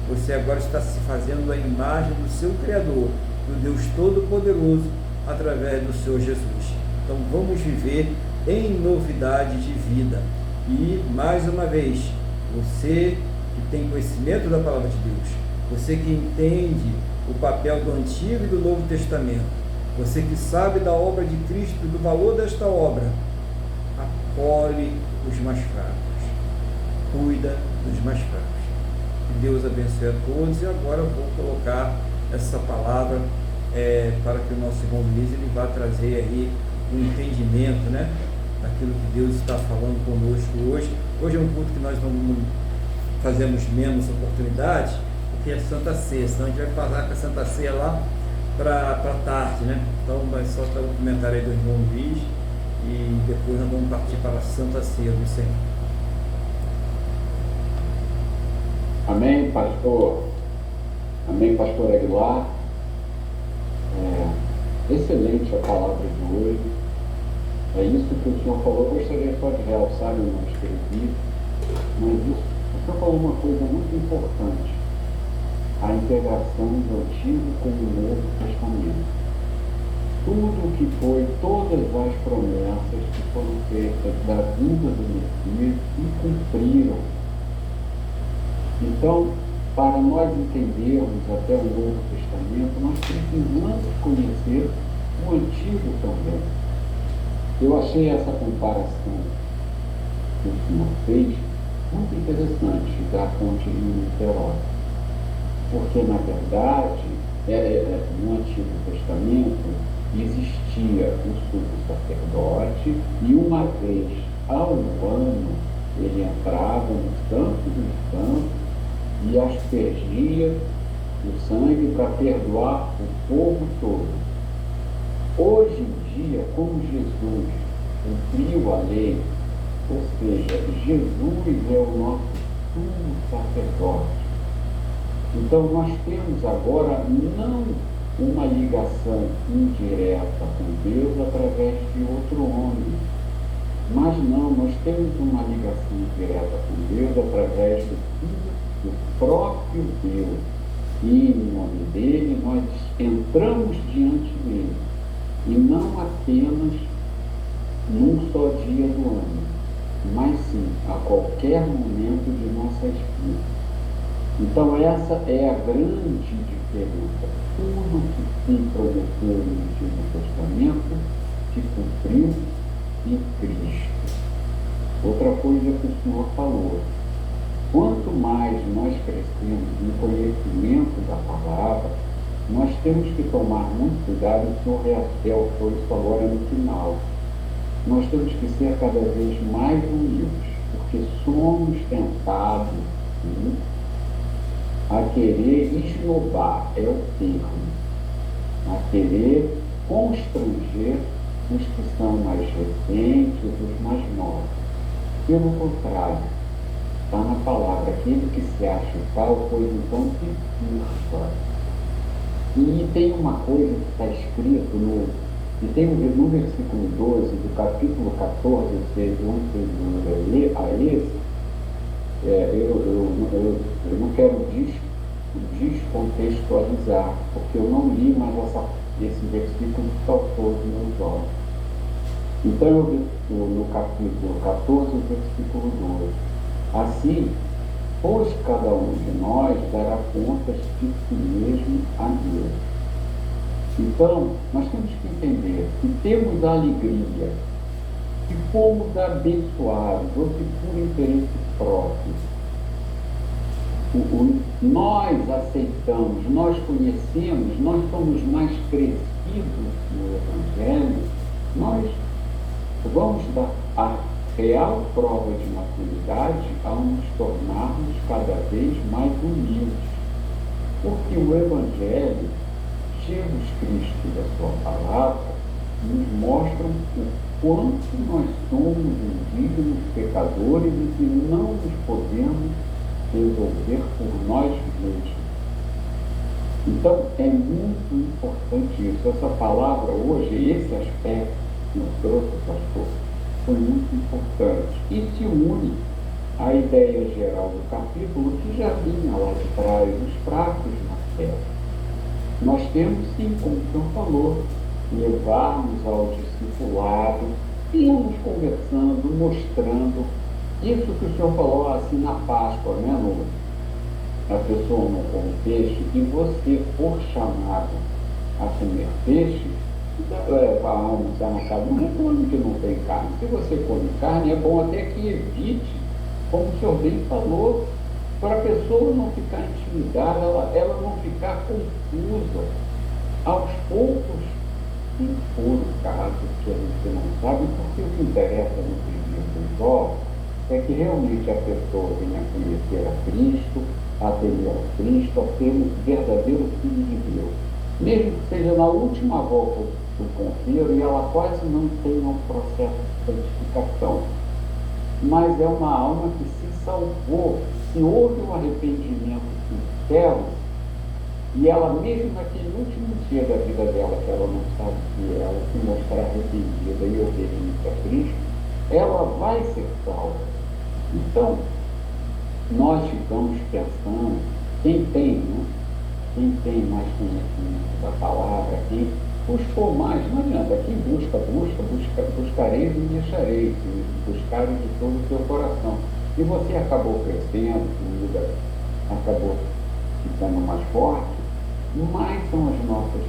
você agora está se fazendo a imagem do seu Criador, do Deus Todo-Poderoso, através do Senhor Jesus. Então vamos viver em novidade de vida. E mais uma vez, você que tem conhecimento da palavra de Deus, você que entende o papel do Antigo e do Novo Testamento, você que sabe da obra de Cristo e do valor desta obra, acolhe os mais fracos, cuida dos mais fracos. Que Deus abençoe a todos. E agora eu vou colocar essa palavra para que o nosso irmão Luiz ele vá trazer aí um entendimento, né, daquilo que Deus está falando conosco hoje. Hoje é um culto que nós não fazemos menos oportunidade, porque é Santa Ceia, senão a gente vai passar com a Santa Ceia lá para tarde, né? Então vai só estar o comentário aí do irmão Luiz e depois nós vamos partir para a Santa Ceia do Senhor. Amém, pastor? Amém, pastor Aguilar? Excelente a palavra de hoje. É isso que o senhor falou. Eu gostaria só de realçar, eu não escrevi, mas isso, o senhor falou uma coisa muito importante: a integração do Antigo com o Novo Testamento. Tudo que foi, todas as promessas que foram feitas da vinda do Messias se cumpriram. Então, para nós entendermos até o Novo Testamento, nós precisamos conhecer o Antigo também. Eu achei essa comparação que o senhor fez muito interessante da fonte de Niterói, porque, na verdade, no Antigo Testamento existia o sumo sacerdote e uma vez ao ano ele entrava no Santo dos Santos e aspergia o sangue para perdoar o povo todo. Hoje em dia, como Jesus cumpriu a lei, ou seja, Jesus é o nosso sumo sacerdote. Então nós temos agora não uma ligação indireta com Deus através de outro homem, mas não, nós temos uma ligação direta com Deus através do Filho do próprio Deus. E em nome dele nós entramos diante dele, e não apenas num só dia do ano, mas sim a qualquer momento de nossas vidas. Então essa é a grande diferença. Tudo que se prometeu no Antigo Testamento se cumpriu em Cristo. Outra coisa que o senhor falou, quanto mais nós crescemos no conhecimento da palavra, nós temos que tomar muito cuidado, o senhor reafirmou isso agora no final. Nós temos que ser cada vez mais humildes, porque somos tentados a querer esnobar, é o termo, a querer constranger os que são mais recentes, os mais novos. Pelo contrário, está na palavra, aquele que se acha tal, pois então se curva. E tem uma coisa que está escrito no versículo 12 do capítulo 14, a esse, eu não quero descontextualizar, porque eu não li mais esse versículo que saltou dos meus olhos. Então, no capítulo 14, versículo 12, assim, pois cada um de nós dará contas de si mesmo a Deus. Então, nós temos que entender que temos a alegria, que fomos abençoados, ou se por interesse próprio, nós aceitamos, nós conhecemos, nós somos mais crescidos no Evangelho, nós vamos dar a real prova de maturidade ao nos tornarmos cada vez mais humildes. Porque o Evangelho, Jesus Cristo e a sua palavra, nos mostram o quanto nós somos indignos, pecadores e que não nos podemos resolver por nós mesmos. Então, é muito importante isso. Essa palavra hoje, esse aspecto que nos trouxe, pastor, foi muito importante. E se une à ideia geral do capítulo, que já vinha lá de trás, os fracos na fé. Nós temos, sim, como o senhor falou, levarmos ao discipulado, irmos conversando, mostrando isso que o senhor falou assim na Páscoa, né, Lula? A pessoa não come peixe e você for chamado a comer peixe, para almoçar na casa, não reclame que não tem carne. Se você come carne, é bom até que evite, como o senhor bem falou, para a pessoa não ficar intimidada, ela não ficar confusa. Aos poucos, se for o caso, que a gente não sabe, porque o que interessa no primeiro dos ovos é que realmente a pessoa venha conhecer a Cristo, a temer a Cristo, a ser um verdadeiro filho de Deus. Mesmo que seja na última volta do conselho e ela quase não tenha um processo de santificação. Mas é uma alma que se salvou, se houve um arrependimento sincero, e ela mesmo naquele último dia da vida dela, que ela não sabe que ela se mostrar arrependida e obediente a Cristo, ela vai ser salva. Então, nós ficamos pensando, quem tem mais conhecimento da palavra, quem buscou mais, não adianta, quem buscareis e me achareis, buscareis de todo o seu coração. E você acabou crescendo, acabou ficando mais forte, mais são as nossas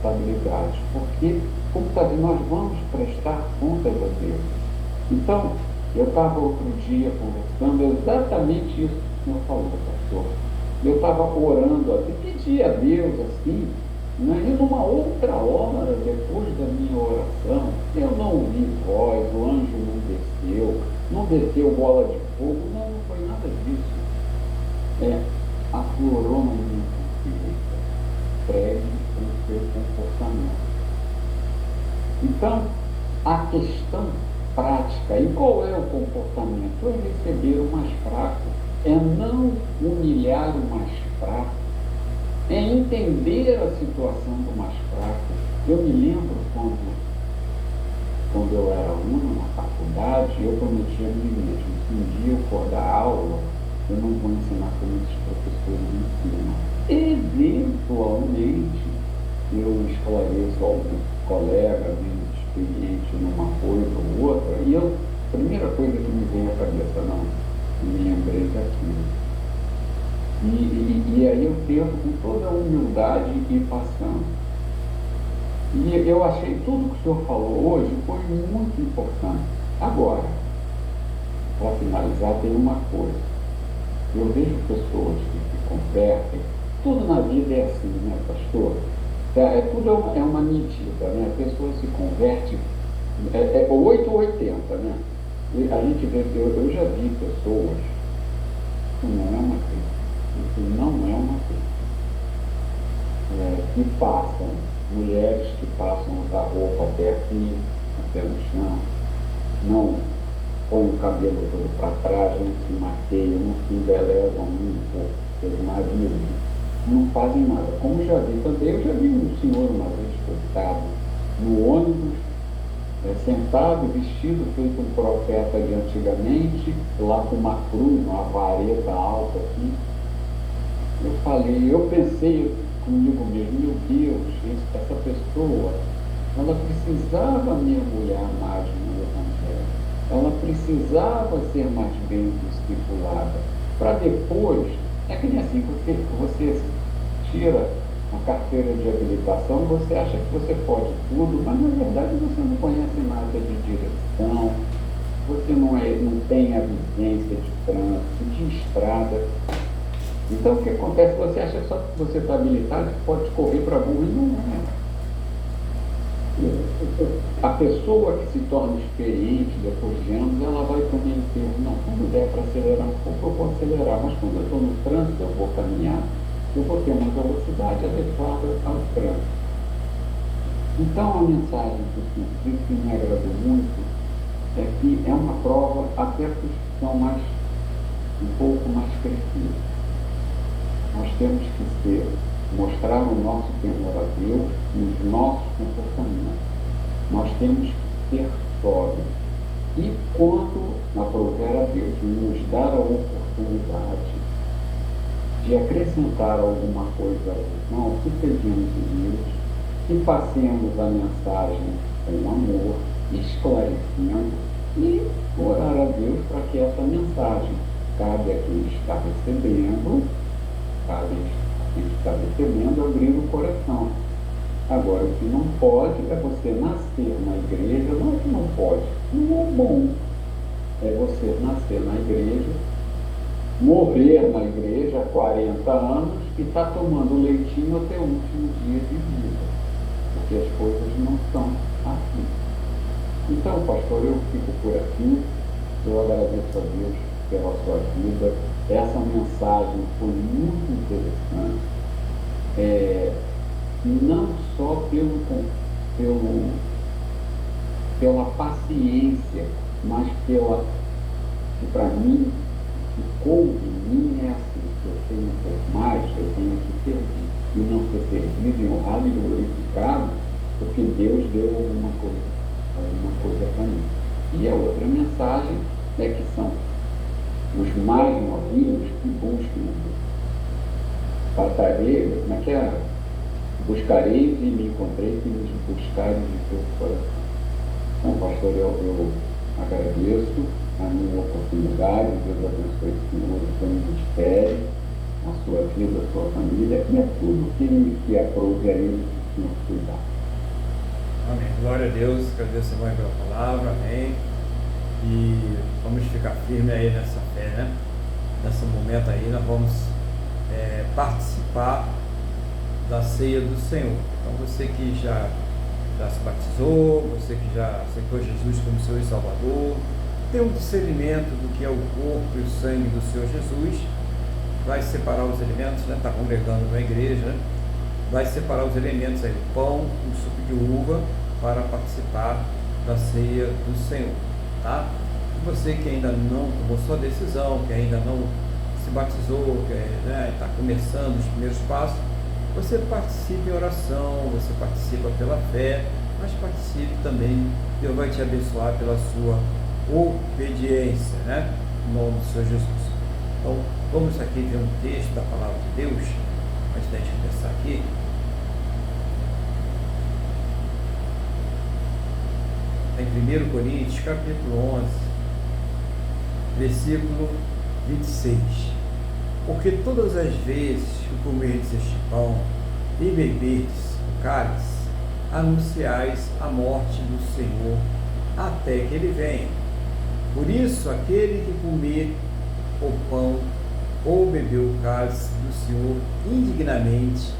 responsabilidades, porque, como está dizendo, nós vamos prestar contas a Deus. Então, eu estava outro dia conversando exatamente isso que o senhor falou, pastor. Eu estava orando, assim, pedi a Deus, assim, né? E numa outra hora, depois da minha oração, eu não ouvi voz, o anjo não desceu bola de fogo, não foi nada disso. Aflorou na minha consciência, pregue o seu comportamento. Então, a questão prática, e qual é o comportamento? É receber o mais fraco, é não humilhar o mais fraco, é entender a situação do mais fraco. Eu me lembro quando eu era aluno na faculdade, eu prometia a mim mesmo, se um dia eu for dar aula, eu não vou ensinar como esses professores ensinam. Eventualmente, eu esclareço algum colega menos experiente numa coisa ou outra, e a primeira coisa que me veio à cabeça, não, me lembrei daquilo. E aí eu tento com toda a humildade ir passando. E eu achei tudo que o senhor falou hoje foi muito importante. Agora, para finalizar, tem uma coisa. Eu vejo pessoas que se convertem, tudo na vida é assim, né, pastor? Tudo é uma medida, né? A pessoa se converte, 8 ou 80, né? E a gente vê, eu já vi pessoas, isso não é uma crise. Isso não é uma coisa. Que passam, mulheres que passam da roupa até aqui, até no chão, não põem o cabelo todo para trás, não se maqueiam, não se embelezam muito, seus maridos, não fazem nada. Como já vi também, eu já vi um senhor uma vez coitado no ônibus, sentado, vestido, feito um profeta de antigamente, lá com uma cruz, uma vareta alta aqui. Eu pensei comigo mesmo, meu Deus, essa pessoa, ela precisava mergulhar mais no Evangelho, ela precisava ser mais bem discipulada, para depois, é que nem assim, você tira a carteira de habilitação, você acha que você pode tudo, mas na verdade você não conhece nada de direção, você não tem a vivência de trânsito, de estrada. Então, o que acontece? Você acha só que você está habilitado, que pode correr para a burra, e não é. A pessoa que se torna experiente depois de anos, ela vai também ter, não, quando der para acelerar um pouco, eu vou acelerar, mas quando eu estou no trânsito, eu vou caminhar, eu vou ter uma velocidade adequada ao trânsito. Então, a mensagem do Senhor, que me agradou muito, é que é uma prova até para os que são um pouco mais crescidos. Nós temos que mostrar o nosso temor a Deus nos nossos comportamentos. Nós temos que ser sóbrios. E quando aprouver a Deus, nos dar a oportunidade de acrescentar alguma coisa ao irmão, que sejamos humildes, que passemos a mensagem com amor, esclarecendo e orar a Deus para que essa mensagem cabe a quem está recebendo, cabe a quem está recebendo abrir o coração. Agora, o que não pode é você nascer na igreja, não é que não pode, não é bom. É você nascer na igreja, morrer na igreja há 40 anos e estar tomando leitinho até o último dia de vida. Porque as coisas não são assim. Então, pastor, eu fico por aqui. Eu agradeço a Deus pela sua vida. Essa mensagem foi muito interessante. Não só pela paciência, mas que para mim, ficou em mim é assim, que eu tenho por mais, eu tenho que servir. E não ser servido, e honrado e glorificado, porque Deus deu alguma coisa para mim. E a outra mensagem é que são os mais novinhos que buscam a Deus. Passarei, como é que é? Buscareis e me encontrei que me buscarem de todo o coração. Então, pastor, eu agradeço a minha oportunidade, Deus abençoe o Senhor, o seu ministério, a sua vida, a sua família, e é tudo que aprouve a Ele Senhor cuidar. Amém. Glória a Deus, agradeço a mãe pela palavra, amém. E vamos ficar firme aí nessa fé, né? Nesse momento aí nós vamos participar da ceia do Senhor. Então você que já se batizou, você que já aceitou Jesus como Senhor e Salvador, tem um discernimento do que é o corpo e o sangue do Senhor Jesus, vai separar os elementos, né? Está congregando na igreja, né? Vai separar os elementos aí, o pão, o suco de uva, para participar da ceia do Senhor, tá? E você que ainda não tomou sua decisão, que ainda não se batizou, que está começando os primeiros passos, você participe em oração, você participa pela fé, mas participe também, Deus vai te abençoar pela sua obediência, né? Em nome do Senhor Jesus. Então, vamos aqui ver um texto da Palavra de Deus, antes da gente começar aqui. Em 1 Coríntios, capítulo 11, versículo 26. Porque todas as vezes que comerdes este pão e beberdes o cálice, anunciais a morte do Senhor até que ele venha. Por isso, aquele que comer o pão ou beber o cálice do Senhor indignamente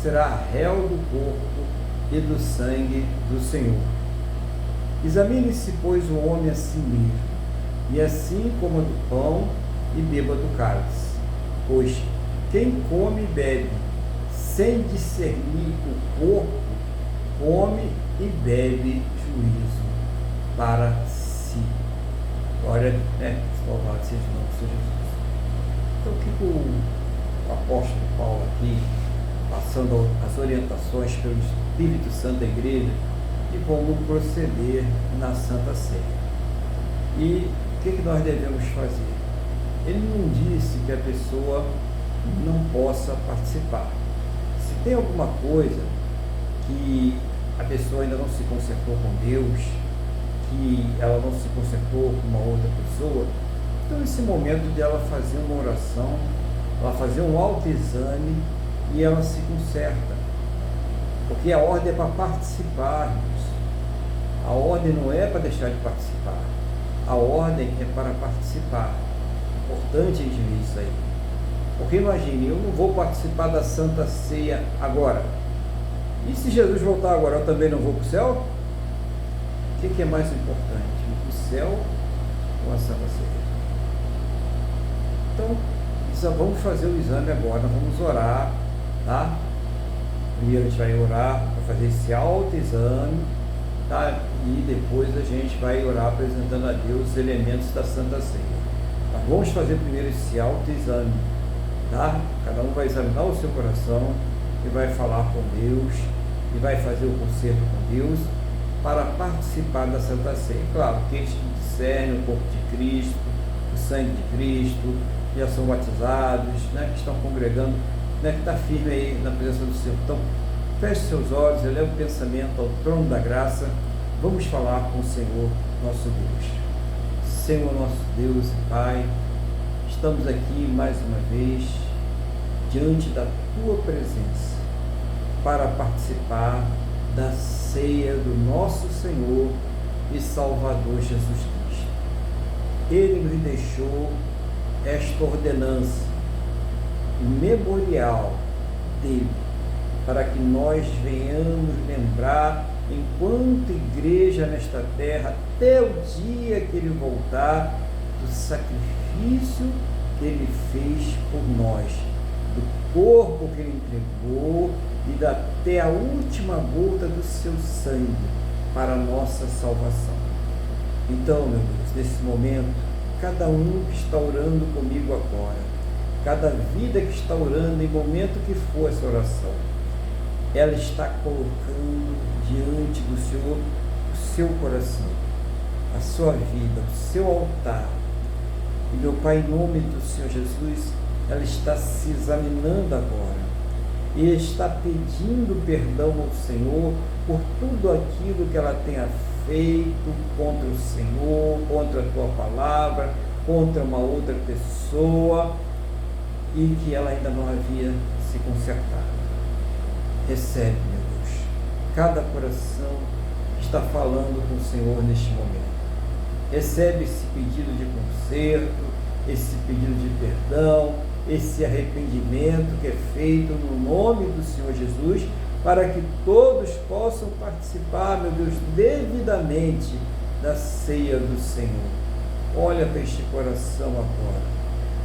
será réu do corpo e do sangue do Senhor. Examine-se, pois, o homem a si mesmo, e assim coma do pão e beba do cálice. Pois quem come e bebe sem discernir o corpo, come e bebe juízo para si. Glória, louvado seja o nome de Jesus. Então, o que o apóstolo Paulo aqui, passando as orientações pelo Espírito Santo da igreja, e como proceder na Santa Ceia. E o que nós devemos fazer? Ele não disse que a pessoa não possa participar. Se tem alguma coisa que a pessoa ainda não se consertou com Deus, que ela não se consertou com uma outra pessoa, então esse momento de ela fazer uma oração, ela fazer um autoexame e ela se conserta. Porque a ordem é para participar, irmãos. A ordem não é para deixar de participar. A ordem é para participar. Importante a gente ver isso aí. Porque imagine, eu não vou participar da Santa Ceia agora. E se Jesus voltar agora, eu também não vou para o céu? O que é mais importante? Ir para o céu ou a Santa Ceia? Então, só vamos fazer o exame agora. Nós vamos orar, tá? Primeiro a gente vai orar para fazer esse autoexame, tá? E depois a gente vai orar apresentando a Deus os elementos da Santa Ceia. Tá? Vamos fazer primeiro esse autoexame, tá? Cada um vai examinar o seu coração e vai falar com Deus e vai fazer o concerto com Deus para participar da Santa Ceia. Claro, aqueles que discernem o corpo de Cristo, o sangue de Cristo, que já são batizados, né? Que estão congregando, né, que está firme aí na presença do Senhor. Então, feche seus olhos, eleva o pensamento ao trono da graça. Vamos falar com o Senhor, nosso Deus. Senhor, nosso Deus e Pai, estamos aqui mais uma vez diante da Tua presença para participar da ceia do nosso Senhor e Salvador Jesus Cristo. Ele nos deixou esta ordenança memorial dele, para que nós venhamos lembrar, enquanto igreja nesta terra, até o dia que ele voltar, do sacrifício que ele fez por nós, do corpo que ele entregou e até a última gota do seu sangue para a nossa salvação. Então, meu Deus, nesse momento, cada um que está orando comigo agora, cada vida que está orando, em momento que for essa oração, ela está colocando diante do Senhor o seu coração, a sua vida, o seu altar. E, meu Pai, em nome do Senhor Jesus, ela está se examinando agora e está pedindo perdão ao Senhor por tudo aquilo que ela tenha feito contra o Senhor, contra a Tua palavra, contra uma outra pessoa, e que ela ainda não havia se consertado. Recebe, meu Deus, cada coração que está falando com o Senhor neste momento. Recebe esse pedido de conserto, esse pedido de perdão, esse arrependimento que é feito no nome do Senhor Jesus, para que todos possam participar, meu Deus, devidamente da ceia do Senhor. Olha para este coração agora.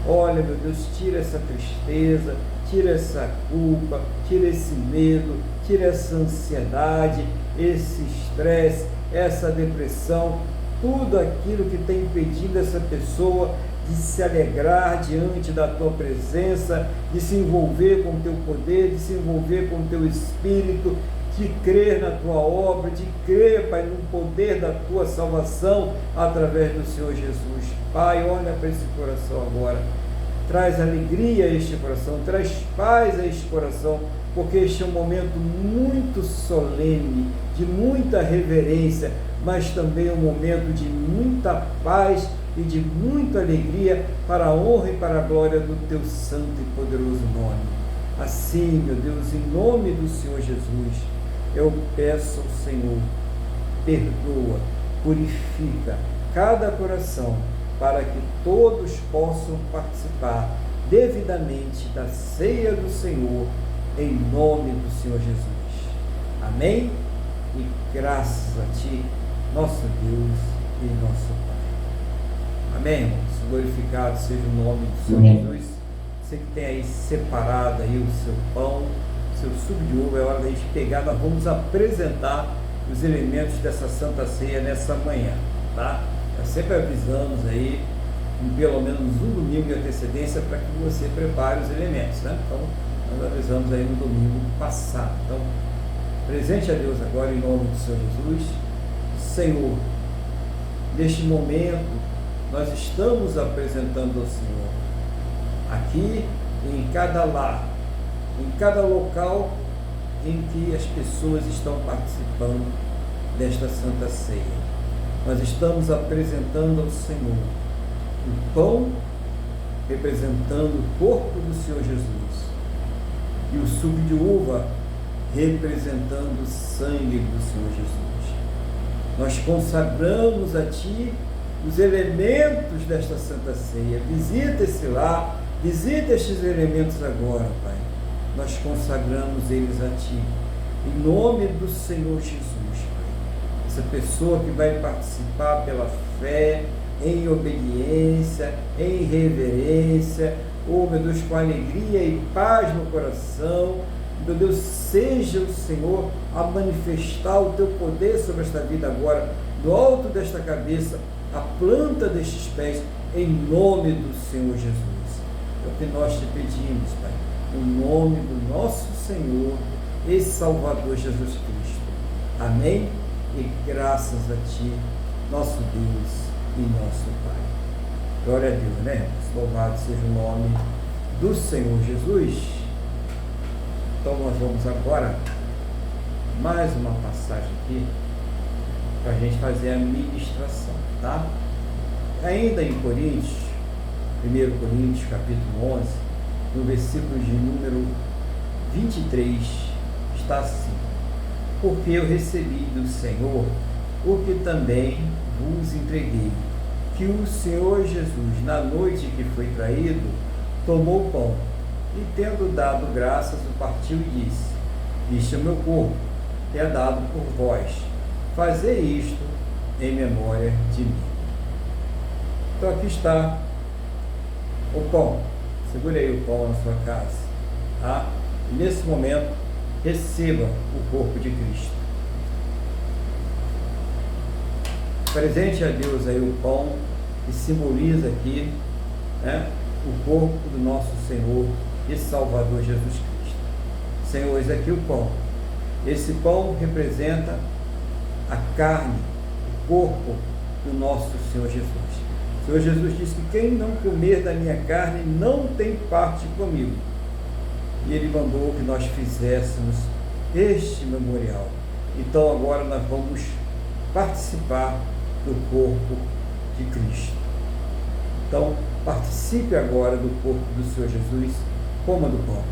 Olha, meu Deus, tira essa tristeza, tira essa culpa, tira esse medo, tira essa ansiedade, esse estresse, essa depressão, tudo aquilo que tem impedido essa pessoa de se alegrar diante da tua presença, de se envolver com o teu poder, de se envolver com o teu espírito, de crer na tua obra, de crer, Pai, no poder da tua salvação através do Senhor Jesus. Pai, olha para esse coração agora, traz alegria a este coração, traz paz a este coração, porque este é um momento muito solene, de muita reverência, mas também um momento de muita paz e de muita alegria para a honra e para a glória do teu santo e poderoso nome. Assim, meu Deus, em nome do Senhor Jesus, eu peço ao Senhor, perdoa, purifica cada coração, para que todos possam participar devidamente da ceia do Senhor, em nome do Senhor Jesus. Amém? E graças a Ti, nosso Deus e nosso Pai. Amém, irmãos? Glorificado seja o nome do Senhor Jesus. Você que tem aí separado aí o seu pão, seu suco de uva, é hora da gente pegar. Nós vamos apresentar os elementos dessa Santa Ceia nessa manhã, tá? Nós sempre avisamos aí, pelo menos um domingo de antecedência, para que você prepare os elementos, né? Então, nós avisamos aí no domingo passado. Então, presente a Deus agora em nome do Senhor Jesus. Senhor, neste momento, nós estamos apresentando ao Senhor, aqui em cada lar, em cada local em que as pessoas estão participando desta Santa Ceia. Nós estamos apresentando ao Senhor o pão, representando o corpo do Senhor Jesus, e o suco de uva, representando o sangue do Senhor Jesus. Nós consagramos a Ti os elementos desta Santa Ceia. Visita esse lar, visita estes elementos agora, Pai. Nós consagramos eles a Ti, em nome do Senhor Jesus, Pai. Essa pessoa que vai participar pela fé, em obediência, em reverência, oh meu Deus, com alegria e paz no coração, meu Deus, seja o Senhor a manifestar o Teu poder sobre esta vida agora, do alto desta cabeça, a planta destes pés, em nome do Senhor Jesus. É o que nós te pedimos, Pai, no nome do nosso Senhor e Salvador Jesus Cristo. Amém? E graças a Ti, nosso Deus e nosso Pai. Glória a Deus, né, irmãos? Louvado seja o nome do Senhor Jesus. Então nós vamos agora mais uma passagem aqui para a gente fazer a ministração, tá? Ainda em Coríntios, 1 Coríntios capítulo 11, no versículo de número 23, está assim: porque eu recebi do Senhor o que também vos entreguei, que o Senhor Jesus, na noite que foi traído, tomou o pão, e tendo dado graças, o partiu e disse: este é o meu corpo, que é dado por vós, fazei isto em memória de mim. Então aqui está o pão. Segure aí o pão na sua casa, tá? E nesse momento, receba o corpo de Cristo. Presente a Deus aí o pão, que simboliza aqui, né, o corpo do nosso Senhor e Salvador Jesus Cristo. Senhor, eis aqui o pão. Esse pão representa a carne, o corpo do nosso Senhor Jesus. O Senhor Jesus disse que quem não comer da minha carne não tem parte comigo. E Ele mandou que nós fizéssemos este memorial. Então agora nós vamos participar do corpo de Cristo. Então, participe agora do corpo do Senhor Jesus, coma do pão.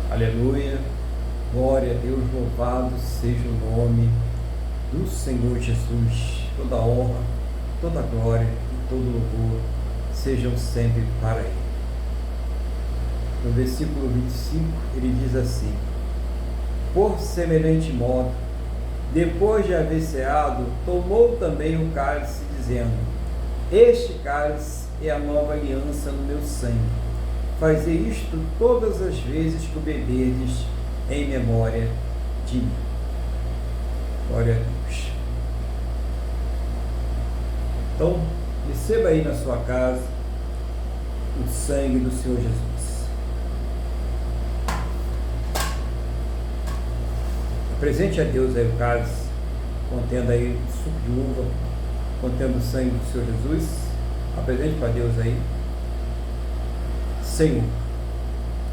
Aleluia. Glória a Deus, louvado seja o nome do Senhor Jesus. Toda honra, toda glória e todo louvor sejam sempre para Ele. No versículo 25, ele diz assim: por semelhante modo, depois de haver ceado, tomou também o cálice, dizendo: este cálice é a nova aliança no meu sangue. Fazei isto todas as vezes que o beberdes, em memória de mim. Glória a Deus. Então, receba aí na sua casa o sangue do Senhor Jesus. Apresente a Deus aí o cálice, contendo aí suco de uva, contendo o sangue do Senhor Jesus. Apresente para Deus aí. Senhor,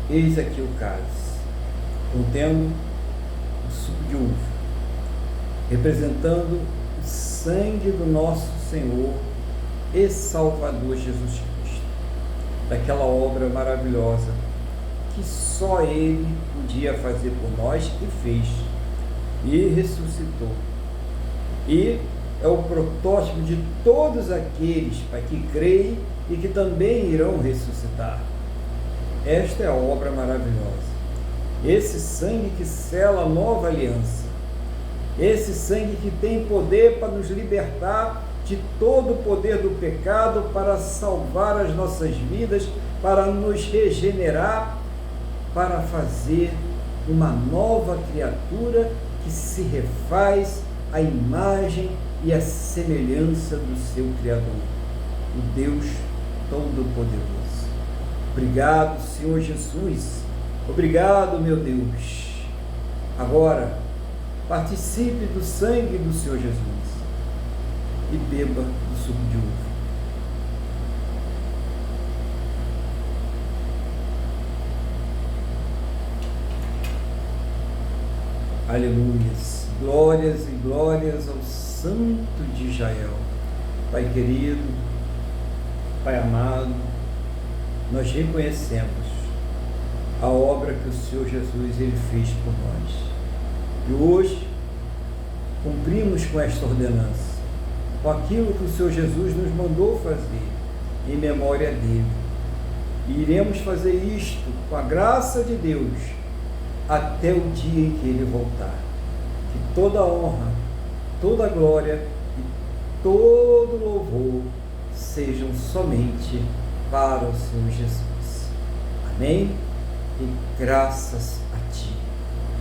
eis aqui o cálice, contendo o suco de uva, representando o sangue do nosso Senhor e Salvador Jesus Cristo, daquela obra maravilhosa que só Ele podia fazer por nós e fez, e ressuscitou. E é o protótipo de todos aqueles que creem e que também irão ressuscitar. Esta é a obra maravilhosa. Esse sangue que sela a nova aliança. Esse sangue que tem poder para nos libertar de todo o poder do pecado, para salvar as nossas vidas, para nos regenerar, para fazer uma nova criatura que se refaz à imagem e à semelhança do seu Criador, o Deus Todo-Poderoso. Obrigado, Senhor Jesus. Obrigado, meu Deus. Agora, participe do sangue do Senhor Jesus e beba do suco de uva. Aleluias. Glórias e glórias ao Santo de Israel. Pai querido, Pai amado, nós reconhecemos a obra que o Senhor Jesus ele fez por nós. E hoje cumprimos com esta ordenança, com aquilo que o Senhor Jesus nos mandou fazer, em memória dele. E iremos fazer isto com a graça de Deus até o dia em que ele voltar. Que toda honra, toda glória e todo louvor sejam somente para o Senhor Jesus. Amém? E graças a Ti,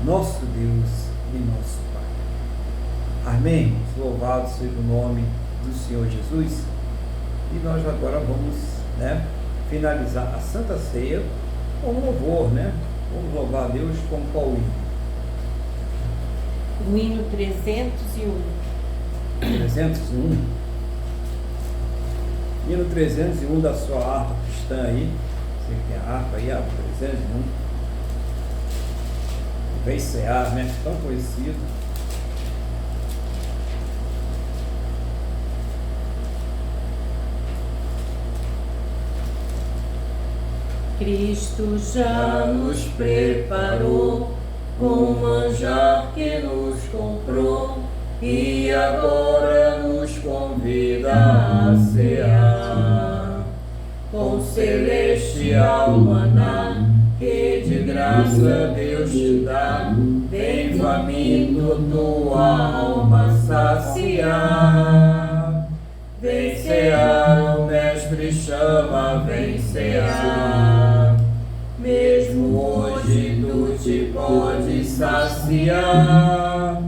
nosso Deus e nosso Pai. Amém? Louvado seja o nome do Senhor Jesus. E nós agora vamos, finalizar a Santa Ceia com louvor, Vamos louvar a Deus com qual hino? O hino 301. 301. Hino 301 da sua harpa cristã aí. Você que tem a harpa aí, a 301. Vem cear, tão conhecido. Cristo já nos preparou com o manjar que nos comprou e agora nos convida a cear com celestial maná que de graça Deus te dá. Vem faminto tua alma saciar. Vem cear, o Mestre chama, vem cear. Mesmo hoje tu te podes saciar.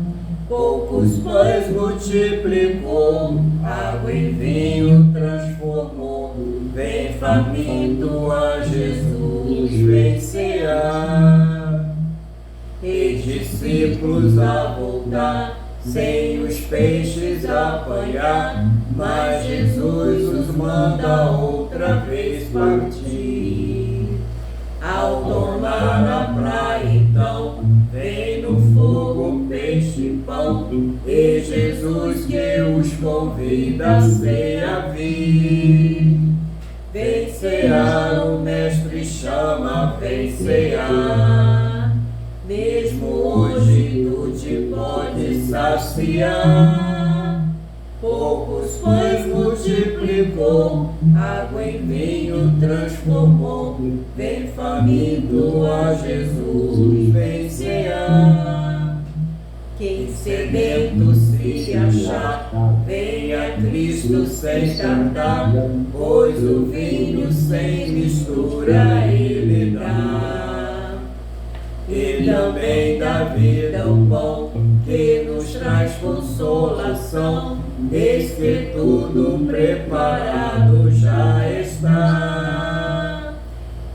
Poucos pães multiplicou, água em vinho transformou. Vem faminto a Jesus, vem cear. E discípulos a voltar, sem os peixes apanhar, mas Jesus os manda outra vez partir. Ao tornar a praia então, vem no fogo peixe e pão, e Jesus que os convida a ceia vir. Vem cear, o Mestre chama, vem cear. Mesmo hoje tu te pode saciar. Poucos pães multiplicou, água em vinho transformou. Vem faminto a Jesus, vem cear. Quem sedento se achar, venha Cristo sem tardar, pois o vinho sem mistura Ele dá. E também dá vida o pão, que nos traz consolação. Eis que tudo preparado já está.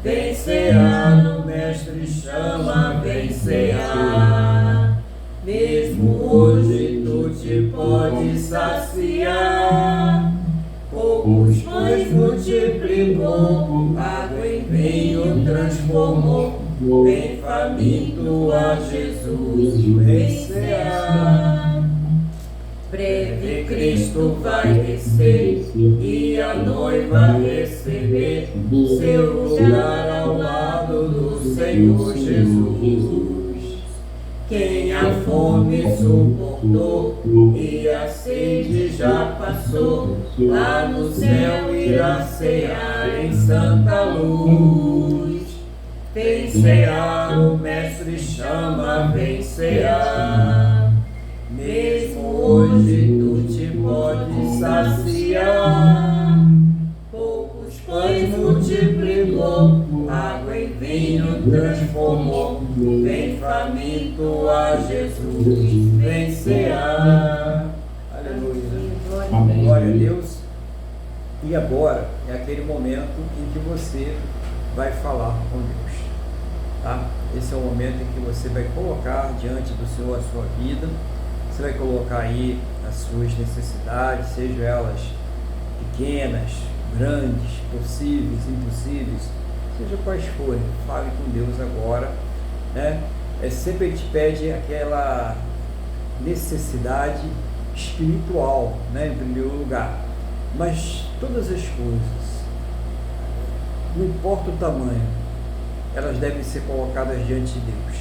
Vem cear, o Mestre chama, vem cear. Mesmo hoje tu te pode saciar. Poucos pães multiplicou, água em vinho transformou. Vem faminto a Jesus, vem cear. Breve Cristo vai descer e a noiva receber seu lugar ao lado do Senhor Jesus. Quem a fome suportou e a sede já passou, lá no céu irá cear em santa luz. Vem cear, o Mestre chama, vem cear. Mesmo hoje tu te pode saciar. Poucos pães multiplicou, água em vinho transformou. Vem faminto a Jesus, vem cear. Aleluia. Amém. Glória a Deus. E agora é aquele momento em que você vai falar com Deus, tá? Esse é o momento em que você vai colocar diante do Senhor a sua vida. Você vai colocar aí as suas necessidades, sejam elas pequenas, grandes, possíveis, impossíveis, seja quais forem. Fale com Deus agora, né? Sempre Ele te pede aquela necessidade espiritual, né, em primeiro lugar. Mas todas as coisas, não importa o tamanho, elas devem ser colocadas diante de Deus.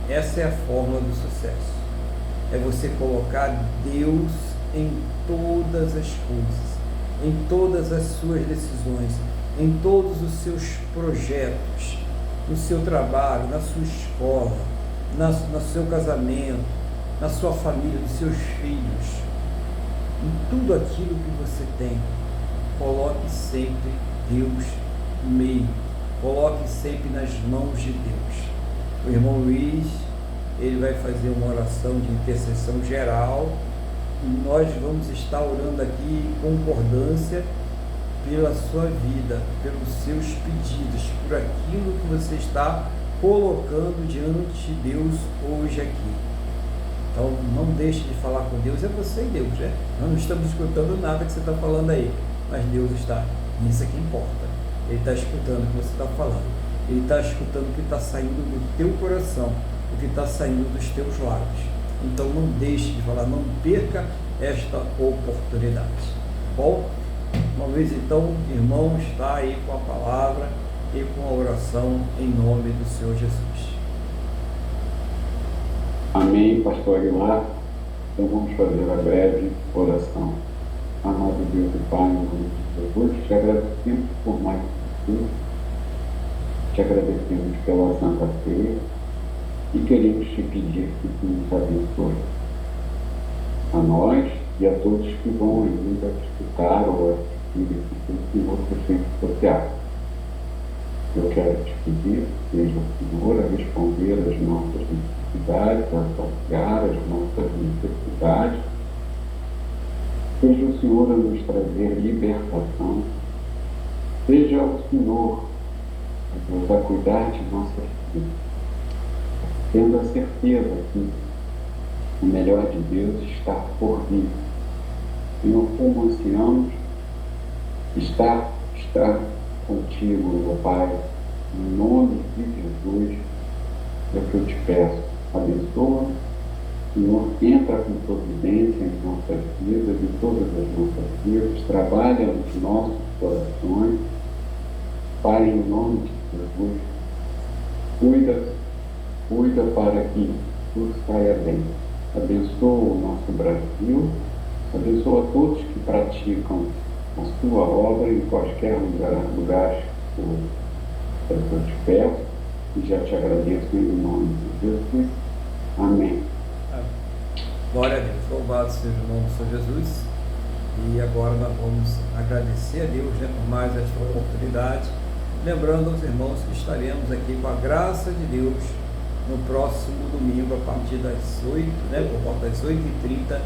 Essa é a fórmula do sucesso. É você colocar Deus em todas as coisas, em todas as suas decisões, em todos os seus projetos, no seu trabalho, na sua escola, no seu casamento, na sua família, nos seus filhos, em tudo aquilo que você tem. Coloque sempre Deus no meio, coloque sempre nas mãos de Deus. O irmão Luiz, ele vai fazer uma oração de intercessão geral e nós vamos estar orando aqui em concordância pela sua vida, pelos seus pedidos, por aquilo que você está colocando diante de Deus hoje aqui. Então não deixe de falar com Deus, é você e Deus, né? Nós não estamos escutando nada que você está falando aí, mas Deus está, isso é que importa. Ele está escutando o que você está falando, Ele está escutando o que está saindo do teu coração, o que está saindo dos teus lábios. Então não deixe de falar, não perca esta oportunidade, tá bom? Uma vez então, irmão, está aí com a palavra e com a oração em nome do Senhor Jesus. Amém, pastor Aguilar. Então vamos fazer a breve oração. Amado Deus e Pai, em nome de Jesus, te agradecemos por mais tudo, te agradecemos pela Santa Ceia e queremos te pedir que tu nos abençoe a nós e a todos que vão ainda escutar ou assistir esse Senhor por centro social. Eu quero te pedir, seja o Senhor a responder às nossas necessidades, a saciar as nossas necessidades. Seja o Senhor a nos trazer libertação. Seja o Senhor a nos a cuidar de nossas vidas, tendo a certeza que o melhor de Deus está por vir. Senhor, como ansiamos estar contigo, meu Pai, em nome de Jesus, é o que eu te peço. Abençoa, Senhor, entra com providência em nossas vidas, em todas as nossas vidas, trabalha nos nossos corações, Pai, em nome de Jesus, cuida cuida para que tudo saia bem. Abençoa o nosso Brasil, abençoa todos que praticam a sua obra em quaisquer lugares que eu te peço, e já te agradeço em nome de Jesus. Amém. Glória a Deus, louvado seja o nome do Senhor Jesus. E agora nós vamos agradecer a Deus, né, por mais esta oportunidade, lembrando aos irmãos que estaremos aqui com a graça de Deus no próximo domingo, a partir das 8, né, por volta das 8h30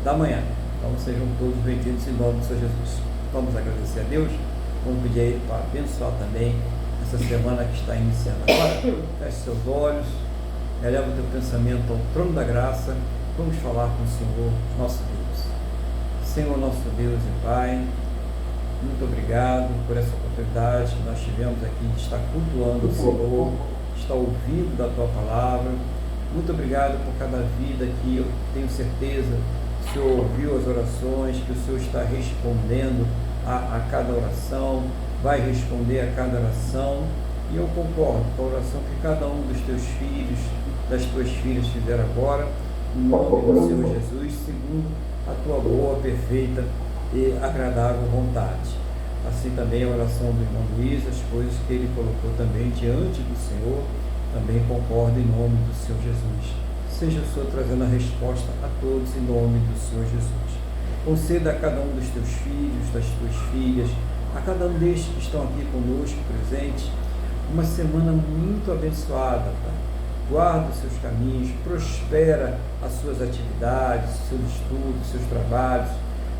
da manhã. Então sejam todos bem-vindos em nome do Senhor Jesus. Vamos agradecer a Deus, vamos pedir a Ele para abençoar também essa semana que está iniciando agora. Feche seus olhos, eleva o teu pensamento ao trono da graça. Vamos falar com o Senhor, nosso Deus. Senhor, nosso Deus e Pai, muito obrigado por essa oportunidade que nós tivemos aqui de estar cultuando o Senhor, estar ouvindo da Tua Palavra. Muito obrigado por cada vida que eu tenho certeza que o Senhor ouviu as orações, que o Senhor está respondendo a cada oração, vai responder a cada oração. E eu concordo com a oração que cada um dos Teus filhos, das Tuas filhas fizeram agora, em nome do Senhor Jesus, segundo a Tua boa, perfeita e agradável vontade. Assim também a oração do irmão Luiz, as coisas que ele colocou também diante do Senhor, também concordo em nome do Senhor Jesus. Seja o Senhor trazendo a resposta a todos em nome do Senhor Jesus. Conceda a cada um dos Teus filhos, das Tuas filhas, a cada um destes que estão aqui conosco presentes, uma semana muito abençoada, Pai. Guarda os seus caminhos, prospera as suas atividades, seus estudos, seus trabalhos,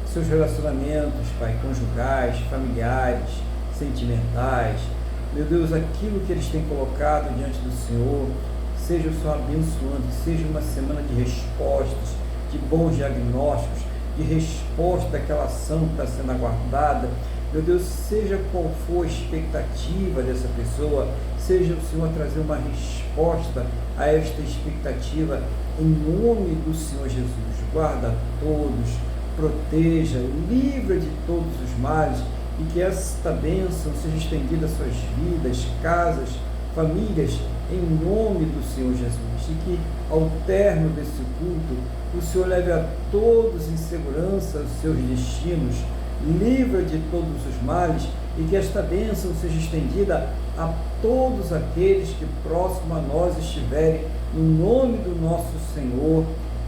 seus relacionamentos, Pai, conjugais, familiares, sentimentais. Meu Deus, aquilo que eles têm colocado diante do Senhor, seja o Senhor abençoando, seja uma semana de respostas, de bons diagnósticos, de resposta daquela ação que está sendo aguardada. Meu Deus, seja qual for a expectativa dessa pessoa, seja o Senhor trazer uma resposta a esta expectativa, em nome do Senhor Jesus. Guarda todos, proteja, livra de todos os males, e que esta bênção seja estendida às suas vidas, casas, famílias, em nome do Senhor Jesus. E que ao término desse culto, o Senhor leve a todos em segurança os seus destinos, livra de todos os males, e que esta bênção seja estendida a todos aqueles que próximo a nós estiverem, no nome do nosso Senhor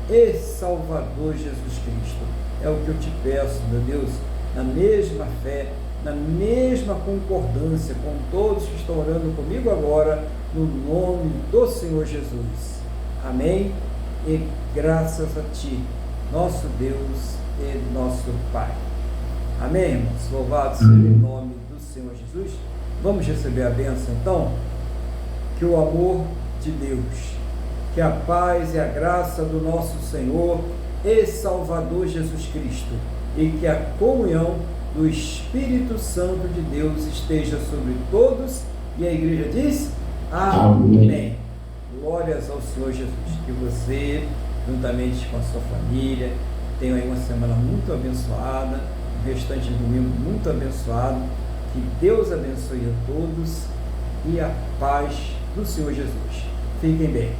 e Salvador Jesus Cristo. É o que eu te peço, meu Deus, na mesma fé, na mesma concordância com todos que estão orando comigo agora, no nome do Senhor Jesus. Amém? E graças a Ti, nosso Deus e nosso Pai. Amém, irmãos? Louvado seja o nome do Senhor Jesus. Vamos receber a bênção, então? Que o amor de Deus, que a paz e a graça do nosso Senhor e Salvador Jesus Cristo, e que a comunhão do Espírito Santo de Deus esteja sobre todos. E a igreja diz: Amém. Glórias ao Senhor Jesus. Que você, juntamente com a sua família, tenha aí uma semana muito abençoada, um restante de domingo muito abençoado. Que Deus abençoe a todos e a paz do Senhor Jesus. Fiquem bem.